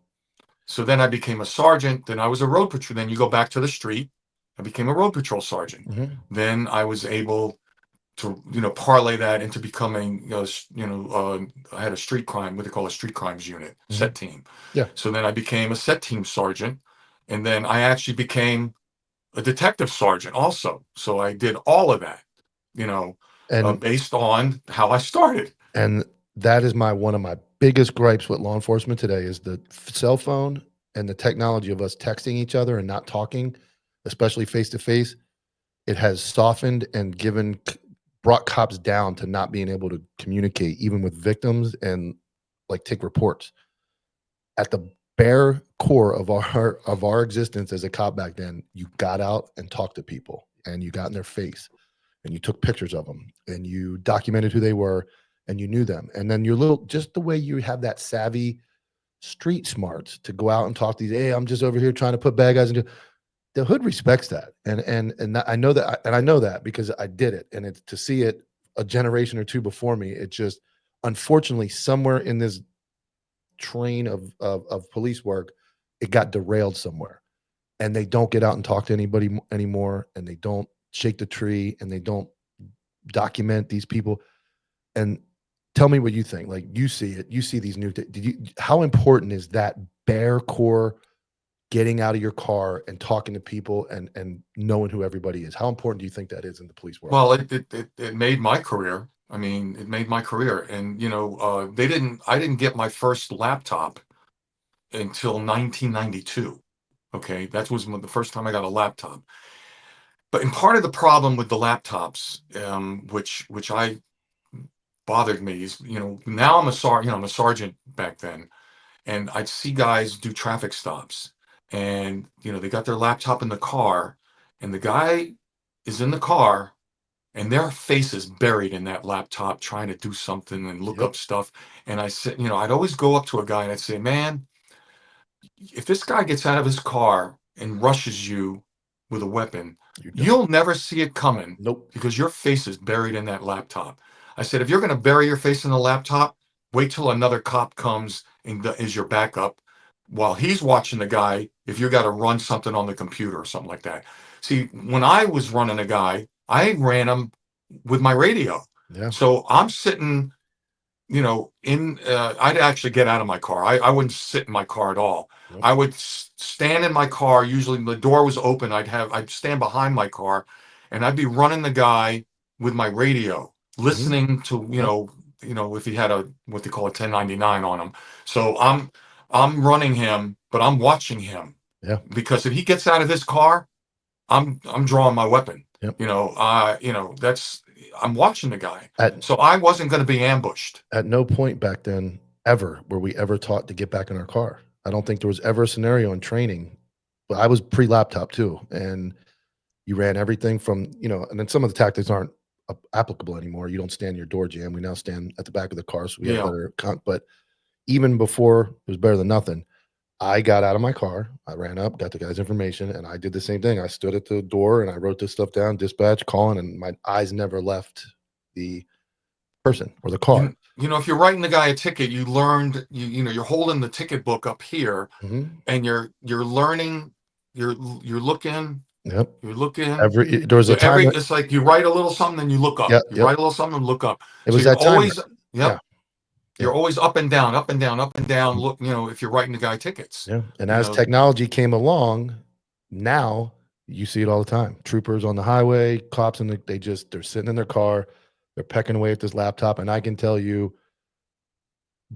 So then I became a sergeant. Then I was a road patrol. Then you go back to the street. I became a road patrol sergeant. Then I was able to parlay that into becoming I had a street crime, what they call a street crimes unit, set team. Yeah. So then I became a set team sergeant, and then I actually became a detective sergeant also. So I did all of that, and based on how I started. And that is one of my biggest gripes with law enforcement today is the cell phone and the technology of us texting each other and not talking, especially face to face. It has softened and brought cops down to not being able to communicate even with victims and take reports. At the bare core of our existence as a cop back then, you got out and talked to people and you got in their face and you took pictures of them and you documented who they were and you knew them. And then just the way you have that savvy street smarts to go out and talk to these, hey, I'm just over here trying to put bad guys into. The hood respects that, and I know that, and I know that because I did it, and it's to see it a generation or two before me. It just, unfortunately, somewhere in this train of police work, it got derailed somewhere, and they don't get out and talk to anybody anymore, and they don't shake the tree, and they don't document these people. And tell me what you think. You see it, you see these new. How important is that bare core? Getting out of your car and talking to people and knowing who everybody is. How important do you think that is in the police world? Well, it made my career. I mean, it made my career. And, I didn't get my first laptop until 1992. Okay. That was the first time I got a laptop. But part of the problem with the laptops, which I bothered me is, now I'm a sergeant back then, and I'd see guys do traffic stops. And, they got their laptop in the car, and the guy is in the car, and their face is buried in that laptop trying to do something and look up stuff. And I said, I'd always go up to a guy and I'd say, man, if this guy gets out of his car and rushes you with a weapon, you'll never see it coming. Nope. Because your face is buried in that laptop. I said, if you're going to bury your face in the laptop, wait till another cop comes and is your backup while he's watching the guy. If you got to run something on the computer or something like that. See, when I was running a guy, I ran him with my radio. Yeah. So I'm sitting, I'd actually get out of my car. I wouldn't sit in my car at all. Yep. I would stand in my car. Usually the door was open. I'd stand behind my car and I'd be running the guy with my radio, listening to, if he had what they call a 1099 on him. So I'm running him, but I'm watching him. Yeah. Because if he gets out of his car, I'm drawing my weapon. Yep. I'm watching the guy. So I wasn't going to be ambushed. At no point back then ever were we ever taught to get back in our car. I don't think there was ever a scenario in training, but I was pre-laptop too. And you ran everything from, and then some of the tactics aren't applicable anymore. You don't stand in your door jam. We now stand at the back of the car. So we have better, but even before, it was better than nothing. I got out of my car. I ran up, got the guy's information, and I did the same thing. I stood at the door and I wrote this stuff down, dispatch, calling, and my eyes never left the person or the car. If you're writing the guy a ticket, you learned, you're holding the ticket book up here, and you're learning, you're looking. Yep. You're looking. There was a time. It's like you write a little something, then you look up. You write a little something, and look up. It was that time. You're always up and down, up and down, up and down. Look, if you're writing the guy tickets. Yeah. And as technology came along, now you see it all the time. Troopers on the highway, cops, and they're sitting in their car, they're pecking away at this laptop, and I can tell you,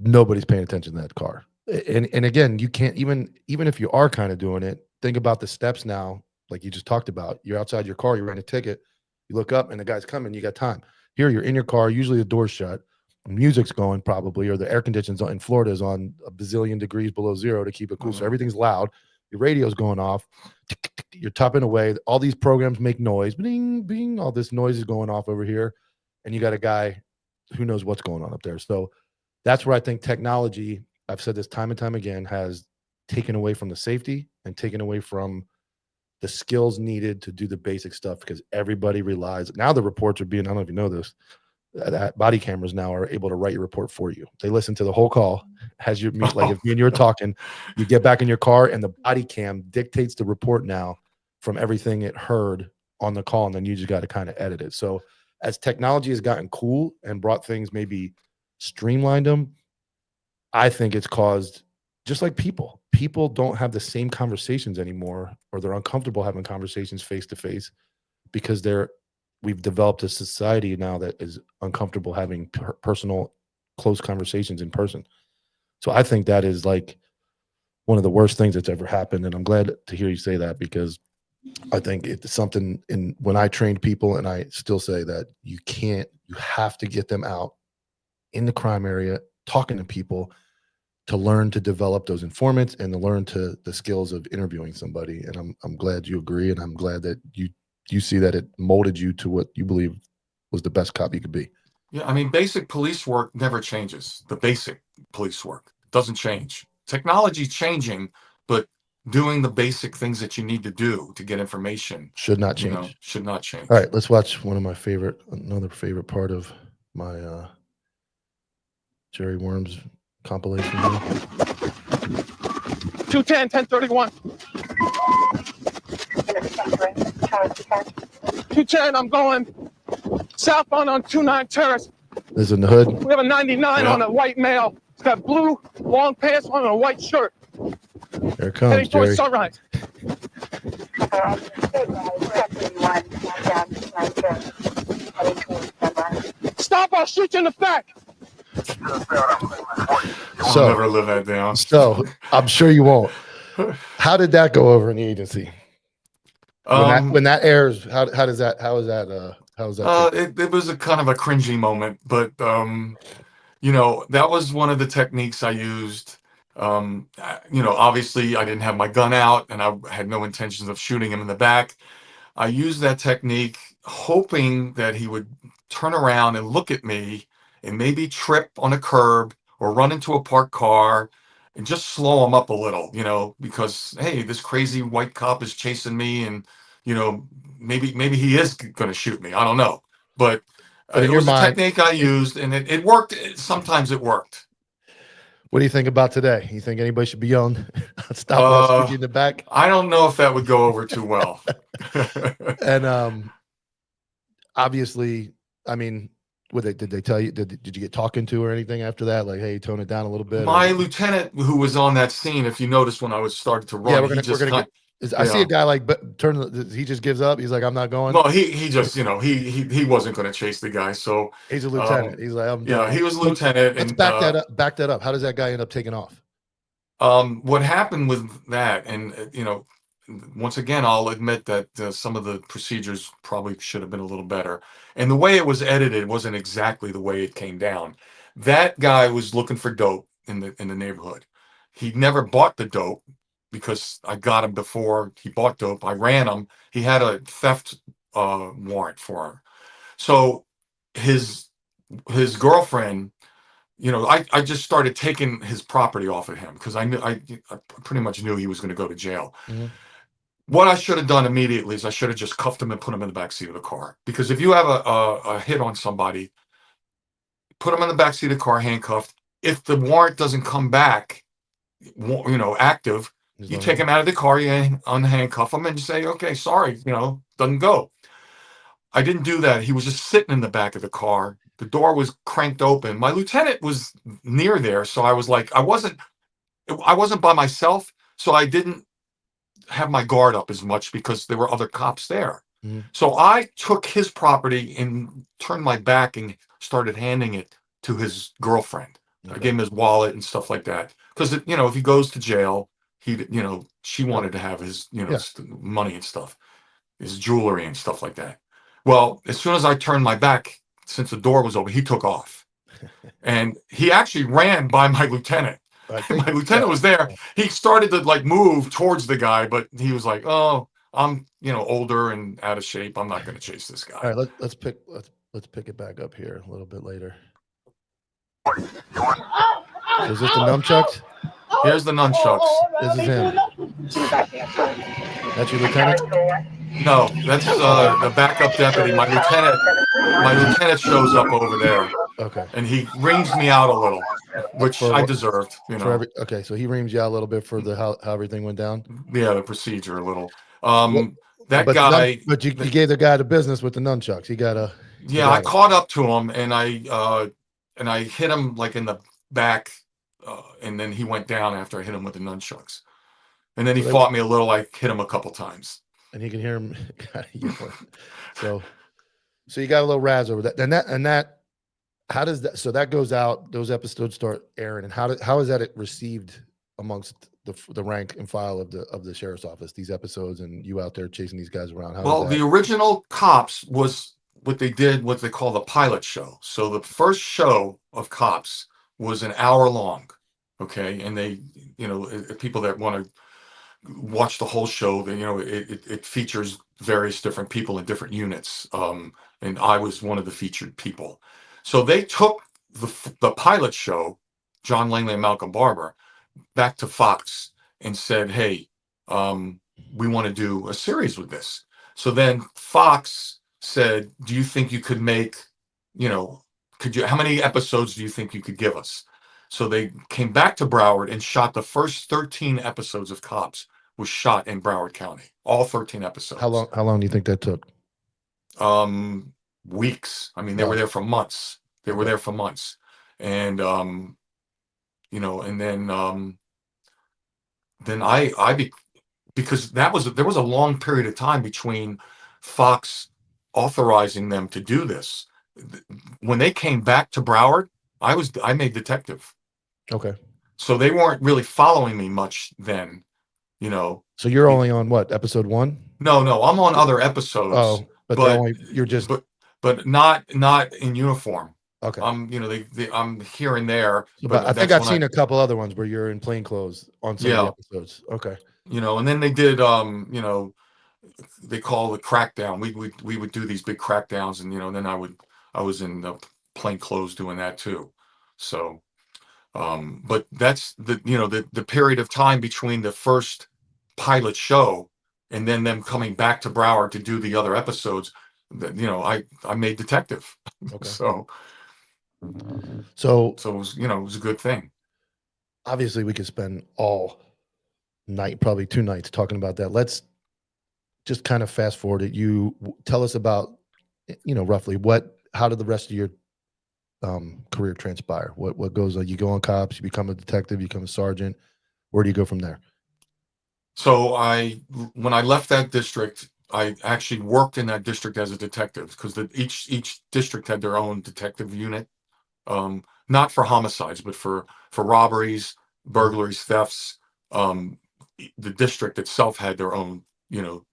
nobody's paying attention to that car. And again, you can't even if you are kind of doing it, think about the steps now, like you just talked about. You're outside your car, you ran a ticket, you look up, and the guy's coming. You got time. Here, you're in your car. Usually the door's shut. Music's going probably, or the air conditions in Florida is on a bazillion degrees below zero to keep it cool. So everything's loud. Your radio's going off. You're tapping away. All these programs make noise. Bing, bing. All this noise is going off over here. And you got a guy who knows what's going on up there. So that's where I think technology, I've said this time and time again, has taken away from the safety and taken away from the skills needed to do the basic stuff, because everybody relies. Now the reports are being, I don't know if you know this, that body cameras now are able to write your report for you. They listen to the whole call as you like if me and you were talking, you get back in your car and the body cam dictates the report now from everything it heard on the call, and then you just got to kind of edit it. So as technology has gotten cool and brought things, maybe streamlined them, I think it's caused, just like people don't have the same conversations anymore, or they're uncomfortable having conversations face to face because we've developed a society now that is uncomfortable having personal, close conversations in person. So I think that is like one of the worst things that's ever happened. And I'm glad to hear you say that, because I think it's something when I trained people, and I still say that you have to get them out in the crime area, talking to people, to learn to develop those informants and to learn the skills of interviewing somebody. And I'm glad you agree. And I'm glad that you see that it molded you to what you believe was the best cop you could be. Yeah, I mean, basic police work never changes. The basic police work doesn't change. Technology's changing, but doing the basic things that you need to do to get information should not change. Should not change. All right, let's watch another favorite part of my Jerry Wurms compilation. 210, 1031. 210, I'm going southbound on 29 Terrace. This is in the hood. We have a 99 on a white male. It's got blue long pants on and a white shirt. Here it comes, Heading Jerry. towards Sunrise. Stop, I'll shoot you in the back. I'll never live that down. So I'm sure you won't. How did that go over in the agency? When that airs, how is that? It was a kind of a cringy moment, but that was one of the techniques I used. Obviously I didn't have my gun out and I had no intentions of shooting him in the back. I used that technique hoping that he would turn around and look at me and maybe trip on a curb or run into a parked car and just slow him up a little, because, hey, this crazy white cop is chasing me and, maybe he is going to shoot me. I don't know. But But in It your was a mind, technique I used, and it worked. Sometimes it worked. what do you think about today? You think anybody should be yelling, "Stop us in the back"? I don't know if that would go over too well. And obviously, I mean, did they tell you? Did you get talking to or anything after that? Like, hey, tone it down a little bit. My lieutenant, who was on that scene, if you noticed when I was starting to run, Yeah, we're gonna get. I see a guy like he just gives up. He's like, I'm not going. Well, he just he wasn't going to chase the guy, so He's a lieutenant. He's like, I'm done. he was a lieutenant. Let's and back that up. Back that up. How does that guy end up taking off? What happened with that, and once again, I'll admit that some of the procedures probably should have been a little better, and the way it was edited wasn't exactly the way it came down. That guy was looking for dope in the neighborhood. He never bought the dope because I got him before he bought dope. I ran him. He had a theft warrant for him. So his girlfriend, I just started taking his property off of him because I pretty much knew he was going to go to jail. Mm-hmm. What I should have done immediately is I should have just cuffed him and put him in the backseat of the car. Because if you have a hit on somebody, put him in the backseat of the car, handcuffed. If the warrant doesn't come back, active, you take him out of the car, you unhandcuff him, and you say, okay, sorry, doesn't go. I didn't do that. He was just sitting in the back of the car. The door was cranked open. My lieutenant was near there, so I was like, I wasn't by myself, so I didn't have my guard up as much because there were other cops there. Mm-hmm. So I took his property and turned my back and started handing it to his girlfriend. Okay. I gave him his wallet and stuff like that because if he goes to jail, she wanted to have his money and stuff, his jewelry and stuff like that. Well, as soon as I turned my back, since the door was open, he took off, and he actually ran by my lieutenant. My lieutenant was there. He started to move towards the guy, but he was like, "Oh, I'm older and out of shape. I'm not going to chase this guy." All right, let's pick it back up here a little bit later. So is this the nunchucks? Here's the nunchucks. This is him. That's your lieutenant? No, that's the backup deputy. My lieutenant shows up over there. Okay. And he reams me out a little, which I deserved. Okay, so he reams you out a little bit for how everything went down. Yeah, the procedure a little. But you gave the guy the business with the nunchucks. He got a. Yeah, I caught up to him and I hit him in the back, and then he went down after I hit him with the nunchucks. And then he fought me a little. I hit him a couple times. And you can hear him. So you got a little razz over that. And that. How does that? So that goes out. Those episodes start airing, and how is that received amongst the rank and file of the sheriff's office? These episodes and you out there chasing these guys around. The original Cops was what they call the pilot show. So the first show of Cops was an hour long. Okay, and they, people that want to watch the whole show, it features various different people in different units. And I was one of the featured people. So they took the pilot show, John Langley and Malcolm Barber, back to Fox and said, hey, we want to do a series with this. So then Fox said, do you think you could make, how many episodes do you think you could give us? So they came back to Broward and shot the first 13 episodes of Cops was shot in Broward County, all 13 episodes. How long do you think that took? Weeks. I mean, they were there for months. And and then because there was a long period of time between Fox authorizing them to do this. When they came back to Broward, I made detective. Okay. So they weren't really following me much then, So you're only on what, episode 1? No, I'm on other episodes. Oh, but you're just but not in uniform. Okay. I'm here and there. But I think I've seen a couple other ones where you're in plain clothes on some of the episodes. Okay. And then they did they call the crackdown. We would do these big crackdowns, and then I was in the plain clothes doing that too. So but that's the period of time between the first pilot show and then them coming back to Broward to do the other episodes. I made detective. Okay. So So it was, it was a good thing. obviously we could spend all night, probably 2 nights, talking about that. Let's just kind of fast forward it. Tell us about, roughly how did the rest of your career transpire? What goes on? You go on cops, you become a detective, you become a sergeant. Where do you go from there? So when I left that district, I actually worked in that district as a detective because each district had their own detective unit, not for homicides, but for robberies, burglaries, thefts. Um, the district itself had their own,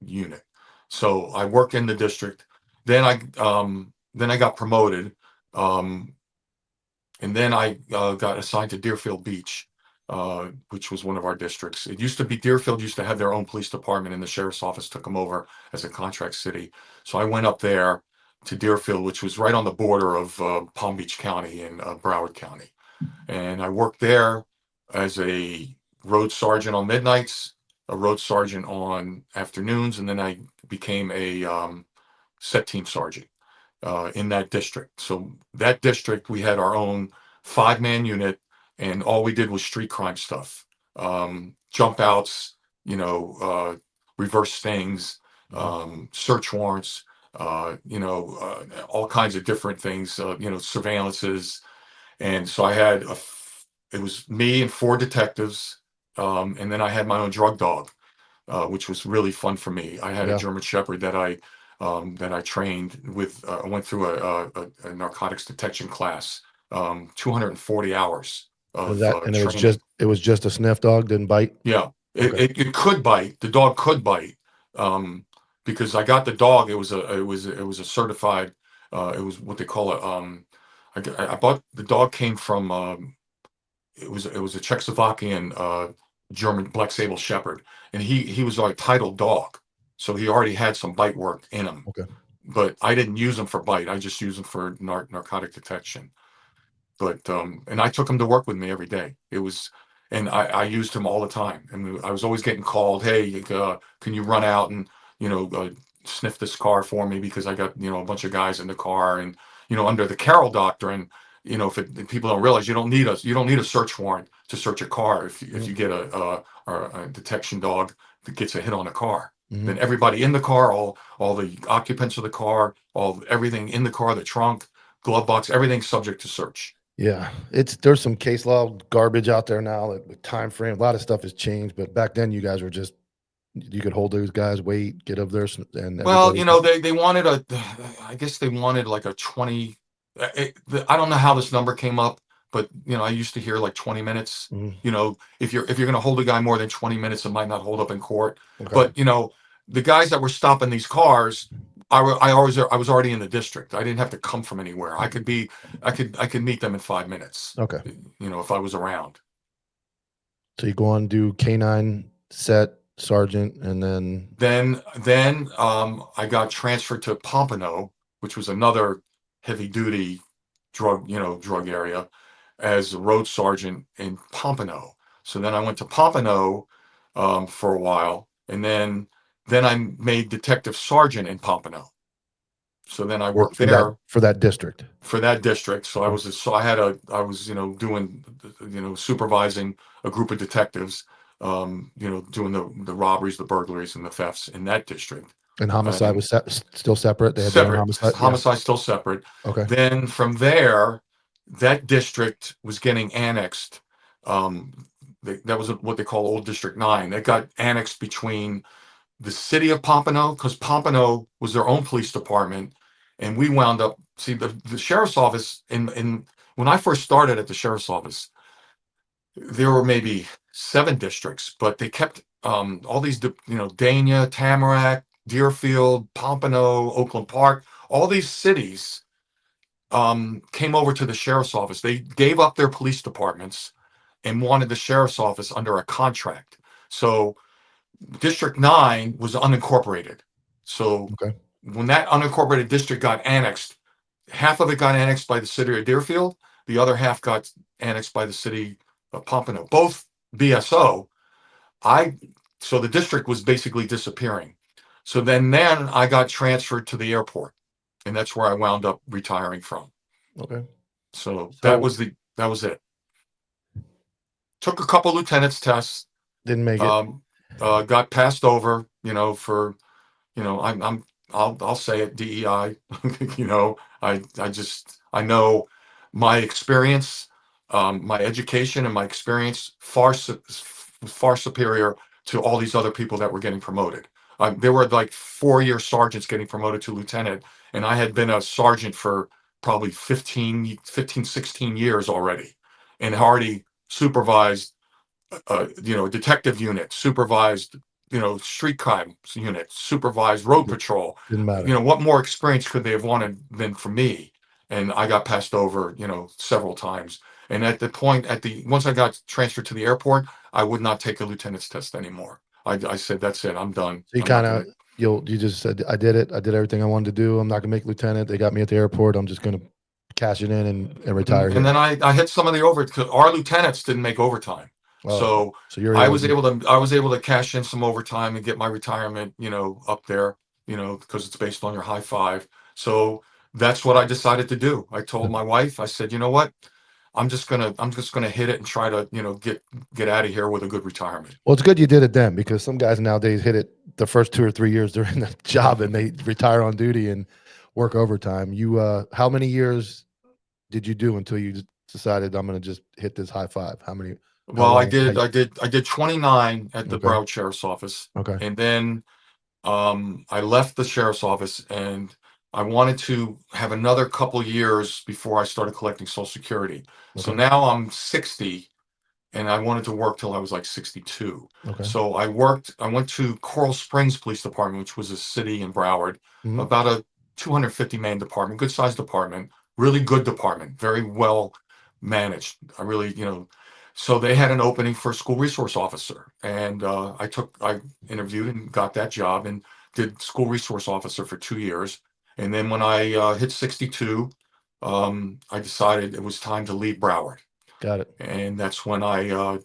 unit. So I worked in the district. Then I got promoted, um, and then I got assigned to Deerfield Beach, which was one of our districts. It used to be Deerfield used to have their own police department, and the sheriff's office took them over as a contract city. So I went up there to Deerfield, which was right on the border of Palm Beach County and Broward County, and I worked there as a road sergeant on midnights, a road sergeant on afternoons, and then I became a set team sergeant in that district. So that district, we had our own 5-man unit, and all we did was street crime stuff, jump outs, reverse stings, search warrants, all kinds of different things, surveillances. And so it was me and 4 detectives, and then I had my own drug dog, which was really fun for me. I had a Yeah. German Shepherd that I trained with. I went through a narcotics detection class, 240 hours of And training. it was just a sniff dog, didn't bite. Yeah, Okay. it could bite. The dog could bite, because I got the dog. It was a certified. It was what they call I bought the dog came from. It was a Czechoslovakian German Black Sable Shepherd, and he was like titled dog, so he already had some bite work in him. Okay. But I didn't use him for bite. I just used him for narcotic detection. But and I took him to work with me every day. And I used him all the time. And I was always getting called, hey, can you run out and sniff this car for me, because I got a bunch of guys in the car, and under the Carroll doctrine, if people don't realize, you don't need a search warrant to search a car if you get a detection dog that gets a hit on a car. Mhm. Then everybody in the car, all the occupants of the car, everything in the car, the trunk, glove box, everything's subject to search. Yeah, there's some case law garbage out there now, like with time frame. A lot of stuff has changed, but back then you guys were just, you could hold those guys, wait, get up there, and Well, everybody. they wanted I guess they wanted like a 20. I don't know how this number came up, but I used to hear like 20 minutes. Mhm. If you're going to hold a guy more than 20 minutes, it might not hold up in court. Okay. But the guys that were stopping these cars, I was already in the district. I didn't have to come from anywhere. I could meet them in 5 minutes. Okay. If I was around. So you go on, do canine, set, sergeant, and then Then I got transferred to Pompano, which was another heavy duty drug area, as a road sergeant in Pompano. So then I went to Pompano for a while, and then I made detective sergeant in Pompano. So then I worked there for that district. for that district. So I was doing supervising a group of detectives, doing the robberies, the burglaries, and the thefts in that district. And homicide And was still separate. They had their own separate, homicide. Yeah. homicide still separate. Okay. Then from there, that district was getting annexed. That was what they call Old District 9. That got annexed between the city of Pompano, because Pompano was their own police department, and we wound up the sheriff's office in when I first started at the sheriff's office, there were maybe 7 districts, but they kept all these Dania, Tamarack, Deerfield, Pompano, Oakland Park, all these cities came over to the sheriff's office. They gave up their police departments and wanted the sheriff's office under a contract. So District 9 was unincorporated. So Okay. when that unincorporated district got annexed, half of it got annexed by the city of Deerfield. The other half got annexed by the city of Pompano, both BSO. So the district was basically disappearing. So then I got transferred to the airport. and that's where I wound up retiring from. Okay. So So- that was it. Took a couple lieutenant's tests. Didn't make it. Got passed over, for, I'll say it, DEI. I know my experience, my education and my experience far superior to all these other people that were getting promoted. There were like 4-year sergeants getting promoted to lieutenant, and I had been a sergeant for probably 15, 16 years already, and already supervised detective unit, supervised, street crime unit, supervised road patrol. Didn't matter. What more experience could they have wanted than for me? And I got passed over, several times. And at the point, once I got transferred to the airport, I would not take a lieutenant's test anymore. I said, that's it, I'm done. So you I'm not kind of, you just said, I did it. I did everything I wanted to do. I'm not gonna make lieutenant. They got me at the airport. I'm just gonna cash it in and retire. And then I hit some of the because our lieutenants didn't make overtime. Oh, So you're I was able to cash in some overtime and get my retirement, up there, because it's based on your high five. So that's what I decided to do. I told my wife, I said, you know what? I'm just gonna hit it and try to, get out of here with a good retirement. Well, it's good you did it then, because some guys nowadays hit it the first 2 or 3 years they're in the job and they retire on duty and work overtime. You, how many years did you do until you decided I'm going to just hit this high five? How many? Well, I did 29 at the Okay. Broward Sheriff's Office. Okay. And then I left the sheriff's office, and I wanted to have another couple years before I started collecting Social Security. So Okay. now I'm 60, and I wanted to work till I was like 62. Okay. So I went to Coral Springs Police Department, which was a city in Broward, Mhm. about a 250-man department, good sized department, really good department, very well managed. I really, so they had an opening for a school resource officer, and I interviewed and got that job and did school resource officer for 2 years. And then when I hit 62, I decided it was time to leave Broward. Got it. And that's when I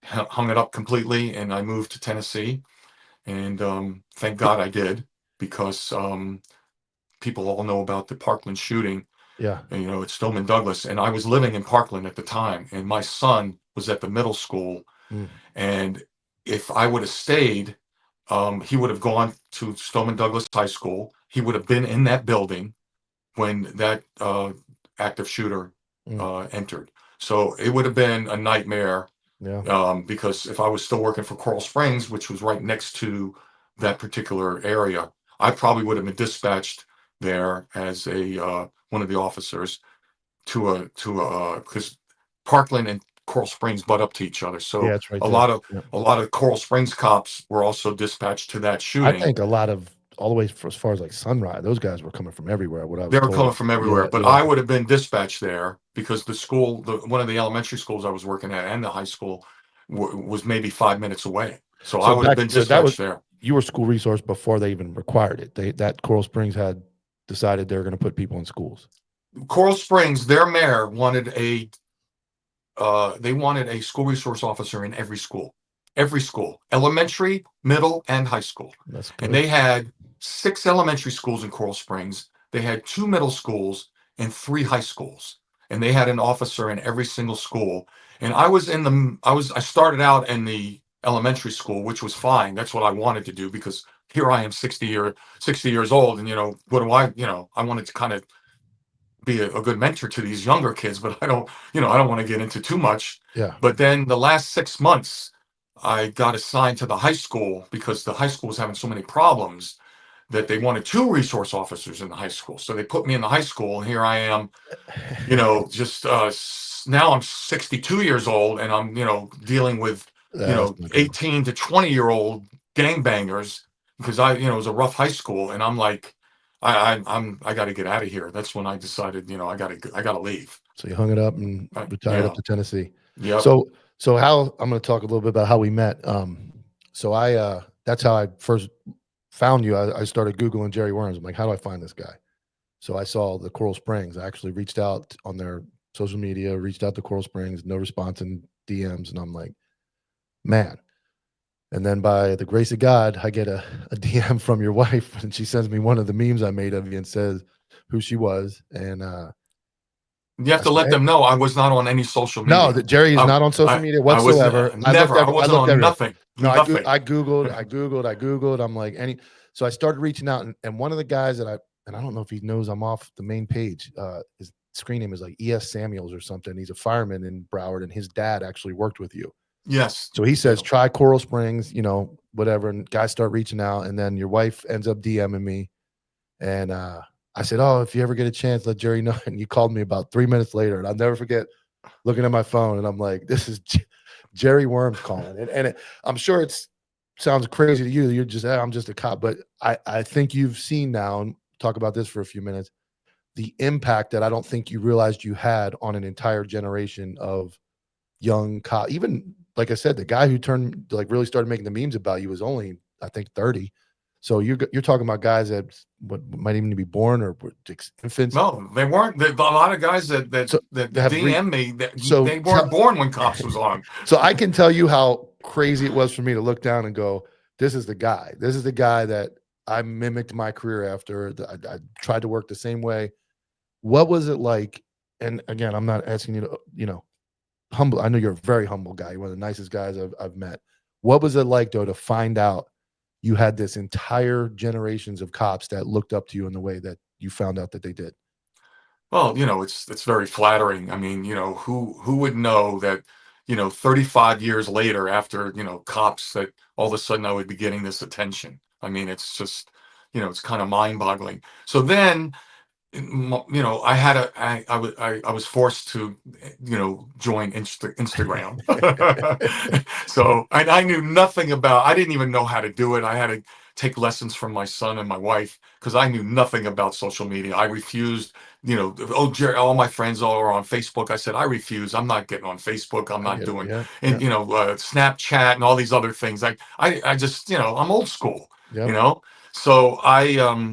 hung it up completely, and I moved to Tennessee. And thank God I did, because people all know about the Parkland shooting. Yeah. And, at Stoneman Douglas. And I was living in Parkland at the time, and my son was at the middle school. Mm. And if I would have stayed, he would have gone to Stoneman Douglas High School. He would have been in that building when that active shooter entered. So it would have been a nightmare. Yeah. Because if I was still working for Coral Springs, which was right next to that particular area, I probably would have been dispatched there as a one of the officers to because Parkland and Coral Springs butt up to each other. So Yeah, that's right a there. lot of Coral Springs cops were also dispatched to that shooting. I think a lot of all the way as far as like Sunrise, those guys were coming from everywhere. They were coming from everywhere, but Yeah. I would have been dispatched there because the school, one of the elementary schools I was working at, and the high school was maybe 5 minutes away. So I would have been dispatched there. You were school resource before they even required it. That Coral Springs had decided they were going to put people in schools. Coral Springs, their mayor wanted a school resource officer in every school, elementary, middle, and high school. That's good. And they had 6 elementary schools in Coral Springs. They had 2 middle schools and 3 high schools. And they had an officer in every single school. And I started out in the elementary school, which was fine. That's what I wanted to do, because here I am 60 years old. And, what do I wanted to kind of be a good mentor to these younger kids, but I don't want to get into too much. Yeah. But then the last 6 months, I got assigned to the high school because the high school was having so many problems that they wanted 2 resource officers in the high school. So they put me in the high school, and here I am, just now I'm 62 years old, and I'm, dealing with, 18 to 20-year-old gangbangers, because it was a rough high school. And I'm like, I got to get out of here. That's when I decided, I got to leave. So you hung it up and retired up to Tennessee. Yeah. So how, I'm going to talk a little bit about how we met. So that's how I first found you. I started Googling Jerry Wurms. I'm like, how do I find this guy? So I saw the Coral Springs. I actually reached out on their social media, reached out to Coral Springs, no response in DMs. And I'm like, man, And then by the grace of God, I get a DM from your wife, and she sends me one of the memes I made of you and says who she was. And You have I to said, let "Hey." them know I was not on any social No, media. that Jerry is I, not on social media I was whatsoever. never. I I wasn't looked on everywhere. nothing. No, Nothing. I Googled. I'm like so I started reaching out, and one of the guys that I don't know if he knows I'm off the main page. His screen name is like E.S. Samuels or something. He's a fireman in Broward, and his dad actually worked with you. Yes. So he says, try Coral Springs, whatever. And guys start reaching out. And then your wife ends up DMing me. And I said, oh, if you ever get a chance, let Jerry know. And you called me about 3 minutes later. And I'll never forget looking at my phone. And I'm like, this is Jerry Wurms calling. I'm sure it sounds crazy to you. You're just, I'm just a cop. But I think you've seen now, and talk about this for a few minutes, the impact that I don't think you realized you had on an entire generation of young cop. Even like I said, the guy who really started making the memes about you was only, I think, 30. So you're talking about guys that might even be born or infants. No, they weren't. A lot of guys that DM me, they weren't born when Cops was on. So I can tell you how crazy it was for me to look down and go, this is the guy. This is the guy that I mimicked my career after. I tried to work the same way. What was it like? And again, I'm not asking you to, humble. I know you're a very humble guy. You're one of the nicest guys I've met. What was it like, though, to find out you had this entire generations of cops that looked up to you in the way that you found out that they did? Well, it's very flattering. I mean, who would know that, 35 years later after, Cops, that all of a sudden I would be getting this attention. I mean, it's just, it's kind of mind-boggling. So then, I was forced to, join Instagram. So I knew nothing about. I didn't even know how to do it. I had to take lessons from my son and my wife because I knew nothing about social media. I refused. Jerry, all my friends all are on Facebook. I said I refuse. I'm not getting on Facebook. I'm not doing, Snapchat and all these other things. I just, I'm old school. Yep. So I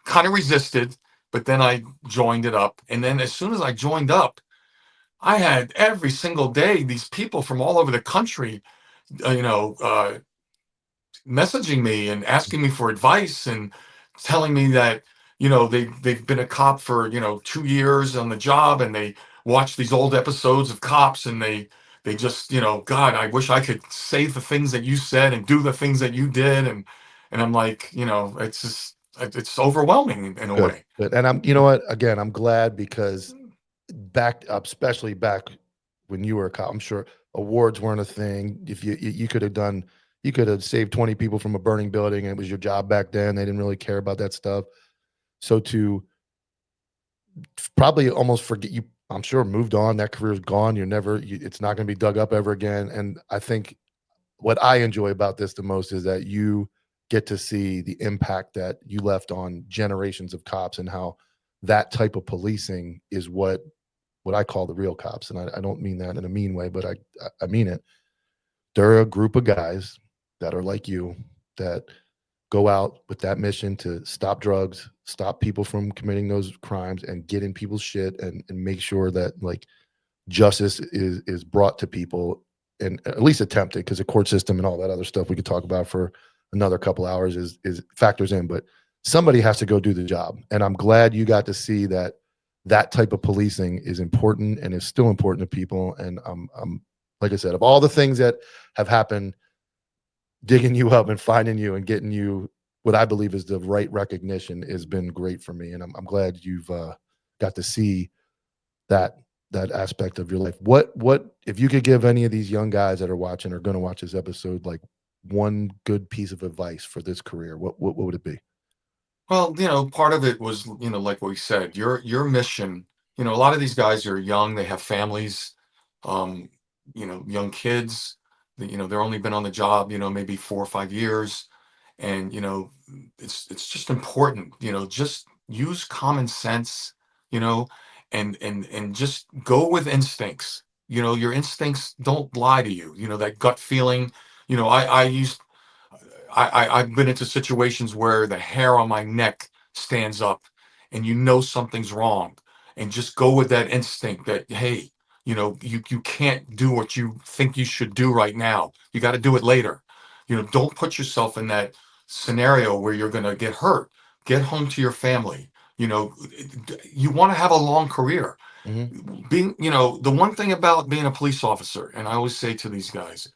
kind of resisted, but then I joined it up. And then as soon as I joined up, I had every single day these people from all over the country, messaging me and asking me for advice and telling me that, they've been a cop for, 2 years on the job, and they watch these old episodes of Cops, and they just, God, I wish I could say the things that you said and do the things that you did. And I'm like, it's just, it's overwhelming in a way. Good. And you know what? Again, I'm glad because especially back when you were a cop, I'm sure awards weren't a thing. If you could have saved 20 people from a burning building, and it was your job back then. They didn't really care about that stuff. So to probably almost forget you, I'm sure, moved on. That career's gone. It's not going to be dug up ever again. And I think what I enjoy about this the most is that you get to see the impact that you left on generations of cops, and how that type of policing is what I call the real cops. And I don't mean that in a mean way, but I mean it. They're a group of guys that are like you, that go out with that mission to stop drugs, stop people from committing those crimes, and get in people's shit and make sure that like justice is brought to people, and at least attempted, because the court system and all that other stuff we could talk about for another couple hours is factors in, but somebody has to go do the job. And I'm glad you got to see that type of policing is important and is still important to people. And I'm like I said, of all the things that have happened, digging you up and finding you and getting you what I believe is the right recognition has been great for me. And I'm glad you've got to see that aspect of your life. What if you could give any of these young guys that are watching or going to watch this episode, like one good piece of advice for this career, what would it be? Well, part of it was, like what we said, your mission, a lot of these guys are young, they have families, young kids, they're only been on the job, maybe 4 or 5 years. And, it's just important, just use common sense, and just go with instincts. Your instincts don't lie to you, that gut feeling. I've been into situations where the hair on my neck stands up and something's wrong, and just go with that instinct that, hey, you can't do what you think you should do right now. You got to do it later. Don't put yourself in that scenario where you're going to get hurt. Get home to your family. You want to have a long career. The one thing about being a police officer, and I always say to these guys,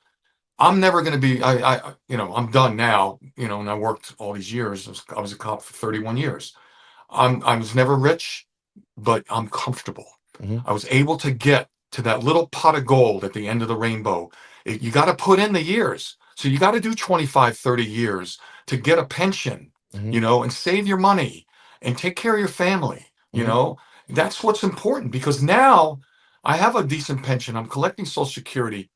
I'm never going to be, I'm done now, and I worked all these years. I was a cop for 31 years. I was never rich, but I'm comfortable. I was able to get to that little pot of gold at the end of the rainbow. You got to put in the years. So you got to do 25, 30 years to get a pension, and save your money and take care of your family. That's what's important, because now I have a decent pension. I'm collecting Social Security.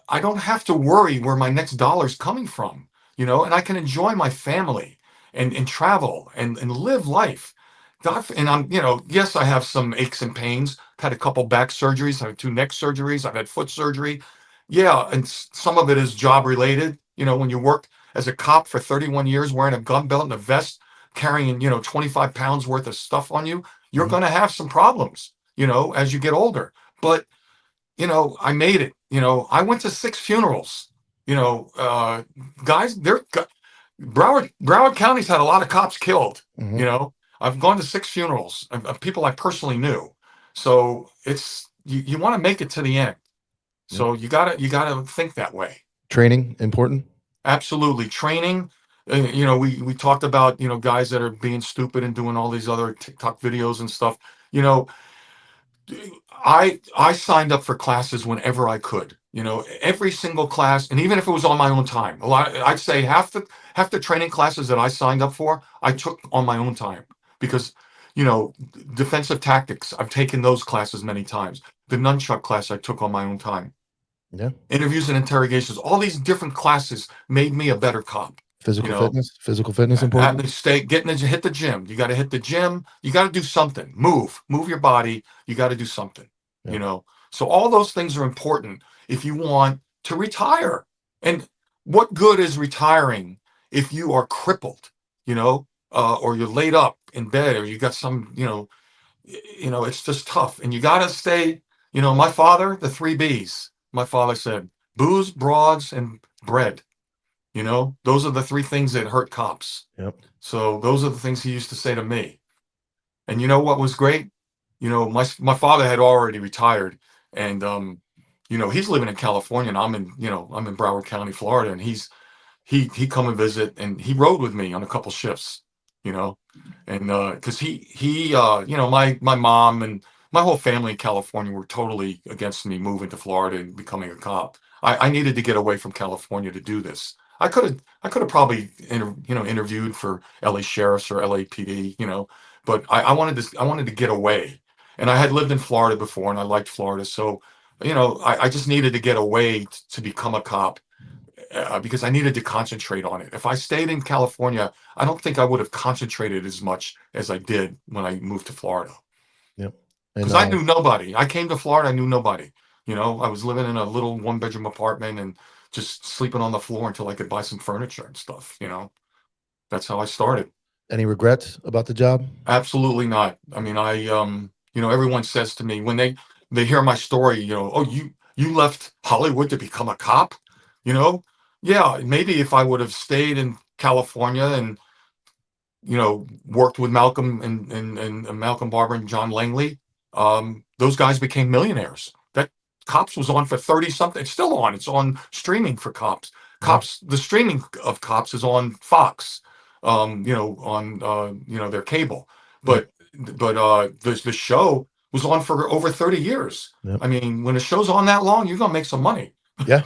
I don't have to worry where my next dollar's coming from, and I can enjoy my family and travel and live life. And I'm, yes, I have some aches and pains. I've had a couple back surgeries. I have 2 neck surgeries. I've had foot surgery. Yeah. And some of it is job related. When you work as a cop for 31 years, wearing a gun belt and a vest, carrying, 25 pounds worth of stuff on you, you're going to have some problems, as you get older. But, I made it. I went to 6 funerals. Guys, Broward County's had a lot of cops killed. I've gone to 6 funerals of people I personally knew. So it's you want to make it to the end. So you gotta think that way. Training important. Absolutely, training. We talked about guys that are being stupid and doing all these other TikTok videos and stuff. I signed up for classes whenever I could. Every single class, and even if it was on my own time. I'd say half the training classes that I signed up for, I took on my own time, because defensive tactics, I've taken those classes many times. The nunchuck class I took on my own time. Yeah. Interviews and interrogations, all these different classes made me a better cop. Physical fitness important. Hit the gym. You got to hit the gym. You got to do something. Move your body. You got to do something. So all those things are important if you want to retire. And what good is retiring if you are crippled, or you're laid up in bed, or you got some, it's just tough. And you got to stay, my father, the 3 B's. My father said, booze, broads, and bread. Those are the 3 things that hurt cops. Yep. So those are the things he used to say to me. And what was great? My father had already retired, and he's living in California, and I'm in Broward County, Florida, and he come and visit, and he rode with me on a couple shifts, and because my mom and my whole family in California were totally against me moving to Florida and becoming a cop. I needed to get away from California to do this. I could have probably interviewed for LA Sheriff's or LAPD, but I wanted to get away. And I had lived in Florida before, and I liked Florida. So, I just needed to get away to become a cop, because I needed to concentrate on it. If I stayed in California, I don't think I would have concentrated as much as I did when I moved to Florida. Yep. Because I knew nobody. I came to Florida, I knew nobody. I was living in a little 1-bedroom apartment and just sleeping on the floor until I could buy some furniture and stuff. That's how I started. Any regrets about the job? Absolutely not. I mean, everyone says to me when they hear my story, oh, you left Hollywood to become a cop, yeah, maybe if I would have stayed in California and, worked with Malcolm and Malcolm Barber and John Langley, those guys became millionaires. That Cops was on for 30 something. It's still on. It's on streaming for Cops. The streaming of Cops is on Fox, on their cable. But the show was on for over 30 years. Yep. I mean, when a show's on that long, you're gonna make some money. Yeah.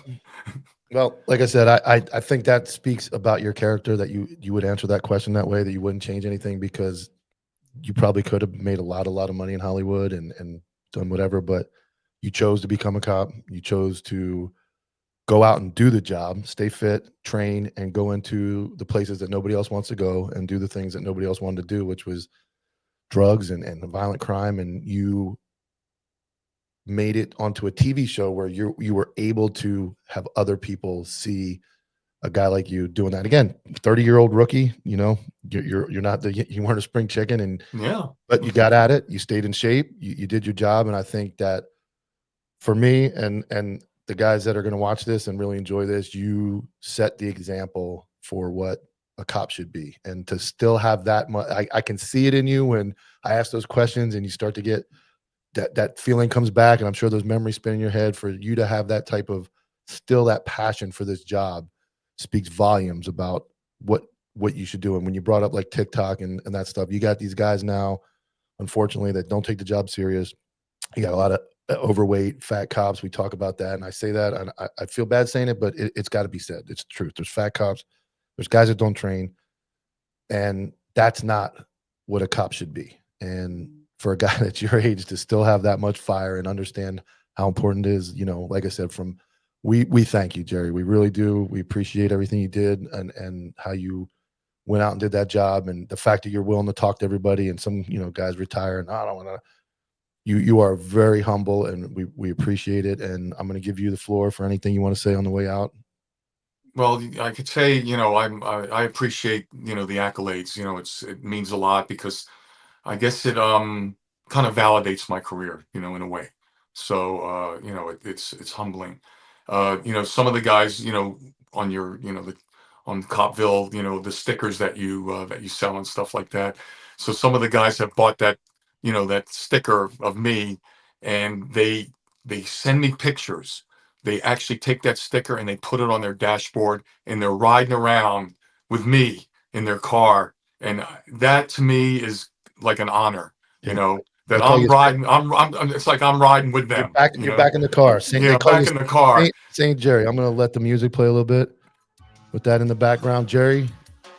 Well, like I said, I think that speaks about your character, that you would answer that question that way, that you wouldn't change anything, because you probably could have made a lot of money in Hollywood and done whatever, but you chose to become a cop. You chose to go out and do the job, stay fit, train, and go into the places that nobody else wants to go and do the things that nobody else wanted to do, which was drugs and violent crime. And you made it onto a TV show where you were able to have other people see a guy like you doing that. Again, 30-year-old rookie, you're not you weren't a spring chicken, and yeah, but you got at it, you stayed in shape, you did your job. And I think that for me and the guys that are going to watch this and really enjoy this, you set the example for what a cop should be. And to still have that much, I can see it in you when I ask those questions and you start to get that feeling comes back, and I'm sure those memories spin in your head. For you to have that type of still that passion for this job speaks volumes about what you should do. And when you brought up like TikTok and that stuff, you got these guys now, unfortunately, that don't take the job serious. You got a lot of overweight, fat cops. We talk about that. And I say that, and I feel bad saying it, but it's got to be said. It's the truth. There's fat cops. There's guys that don't train. And that's not what a cop should be. And for a guy that's your age to still have that much fire and understand how important it is, like I said, we thank you, Jerry. We really do. We appreciate everything you did and how you went out and did that job, and the fact that you're willing to talk to everybody. And some, guys retire and I don't want to. You are very humble, and we appreciate it. And I'm going to give you the floor for anything you want to say on the way out. Well, I could say, I appreciate, the accolades. It means a lot because I guess it kind of validates my career, in a way. So it's humbling. Some of the guys, on your, on Copville, the stickers that you sell and stuff like that. So some of the guys have bought that, that sticker of me, and they send me pictures. They actually take that sticker and they put it on their dashboard, and they're riding around with me in their car. And that to me is like an honor, that I'm riding. It's like I'm riding with them. You're back in the car. Back in the car. Saint Jerry. I'm going to let the music play a little bit with that in the background. Jerry,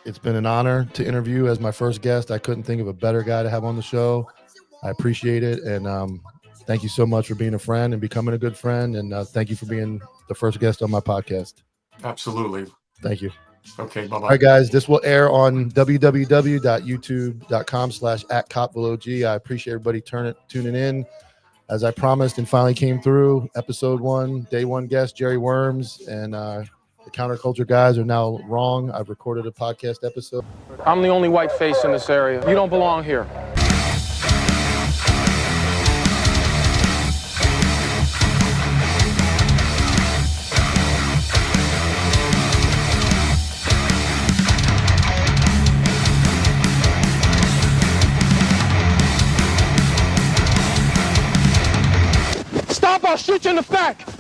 it's been an honor to interview as my first guest. I couldn't think of a better guy to have on the show. I appreciate it. And thank you so much for being a friend and becoming a good friend. And thank you for being the first guest on my podcast. Absolutely. Thank you. Okay, bye-bye. All right, guys, this will air on www.youtube.com/@CopvilleOG. I appreciate everybody tuning in. As I promised and finally came through, episode 1, day 1 guest, Jerry Wurms, and the counterculture guys are now wrong. I've recorded a podcast episode. I'm the only white face in this area. You don't belong here. Stop, I'll shoot you in the back.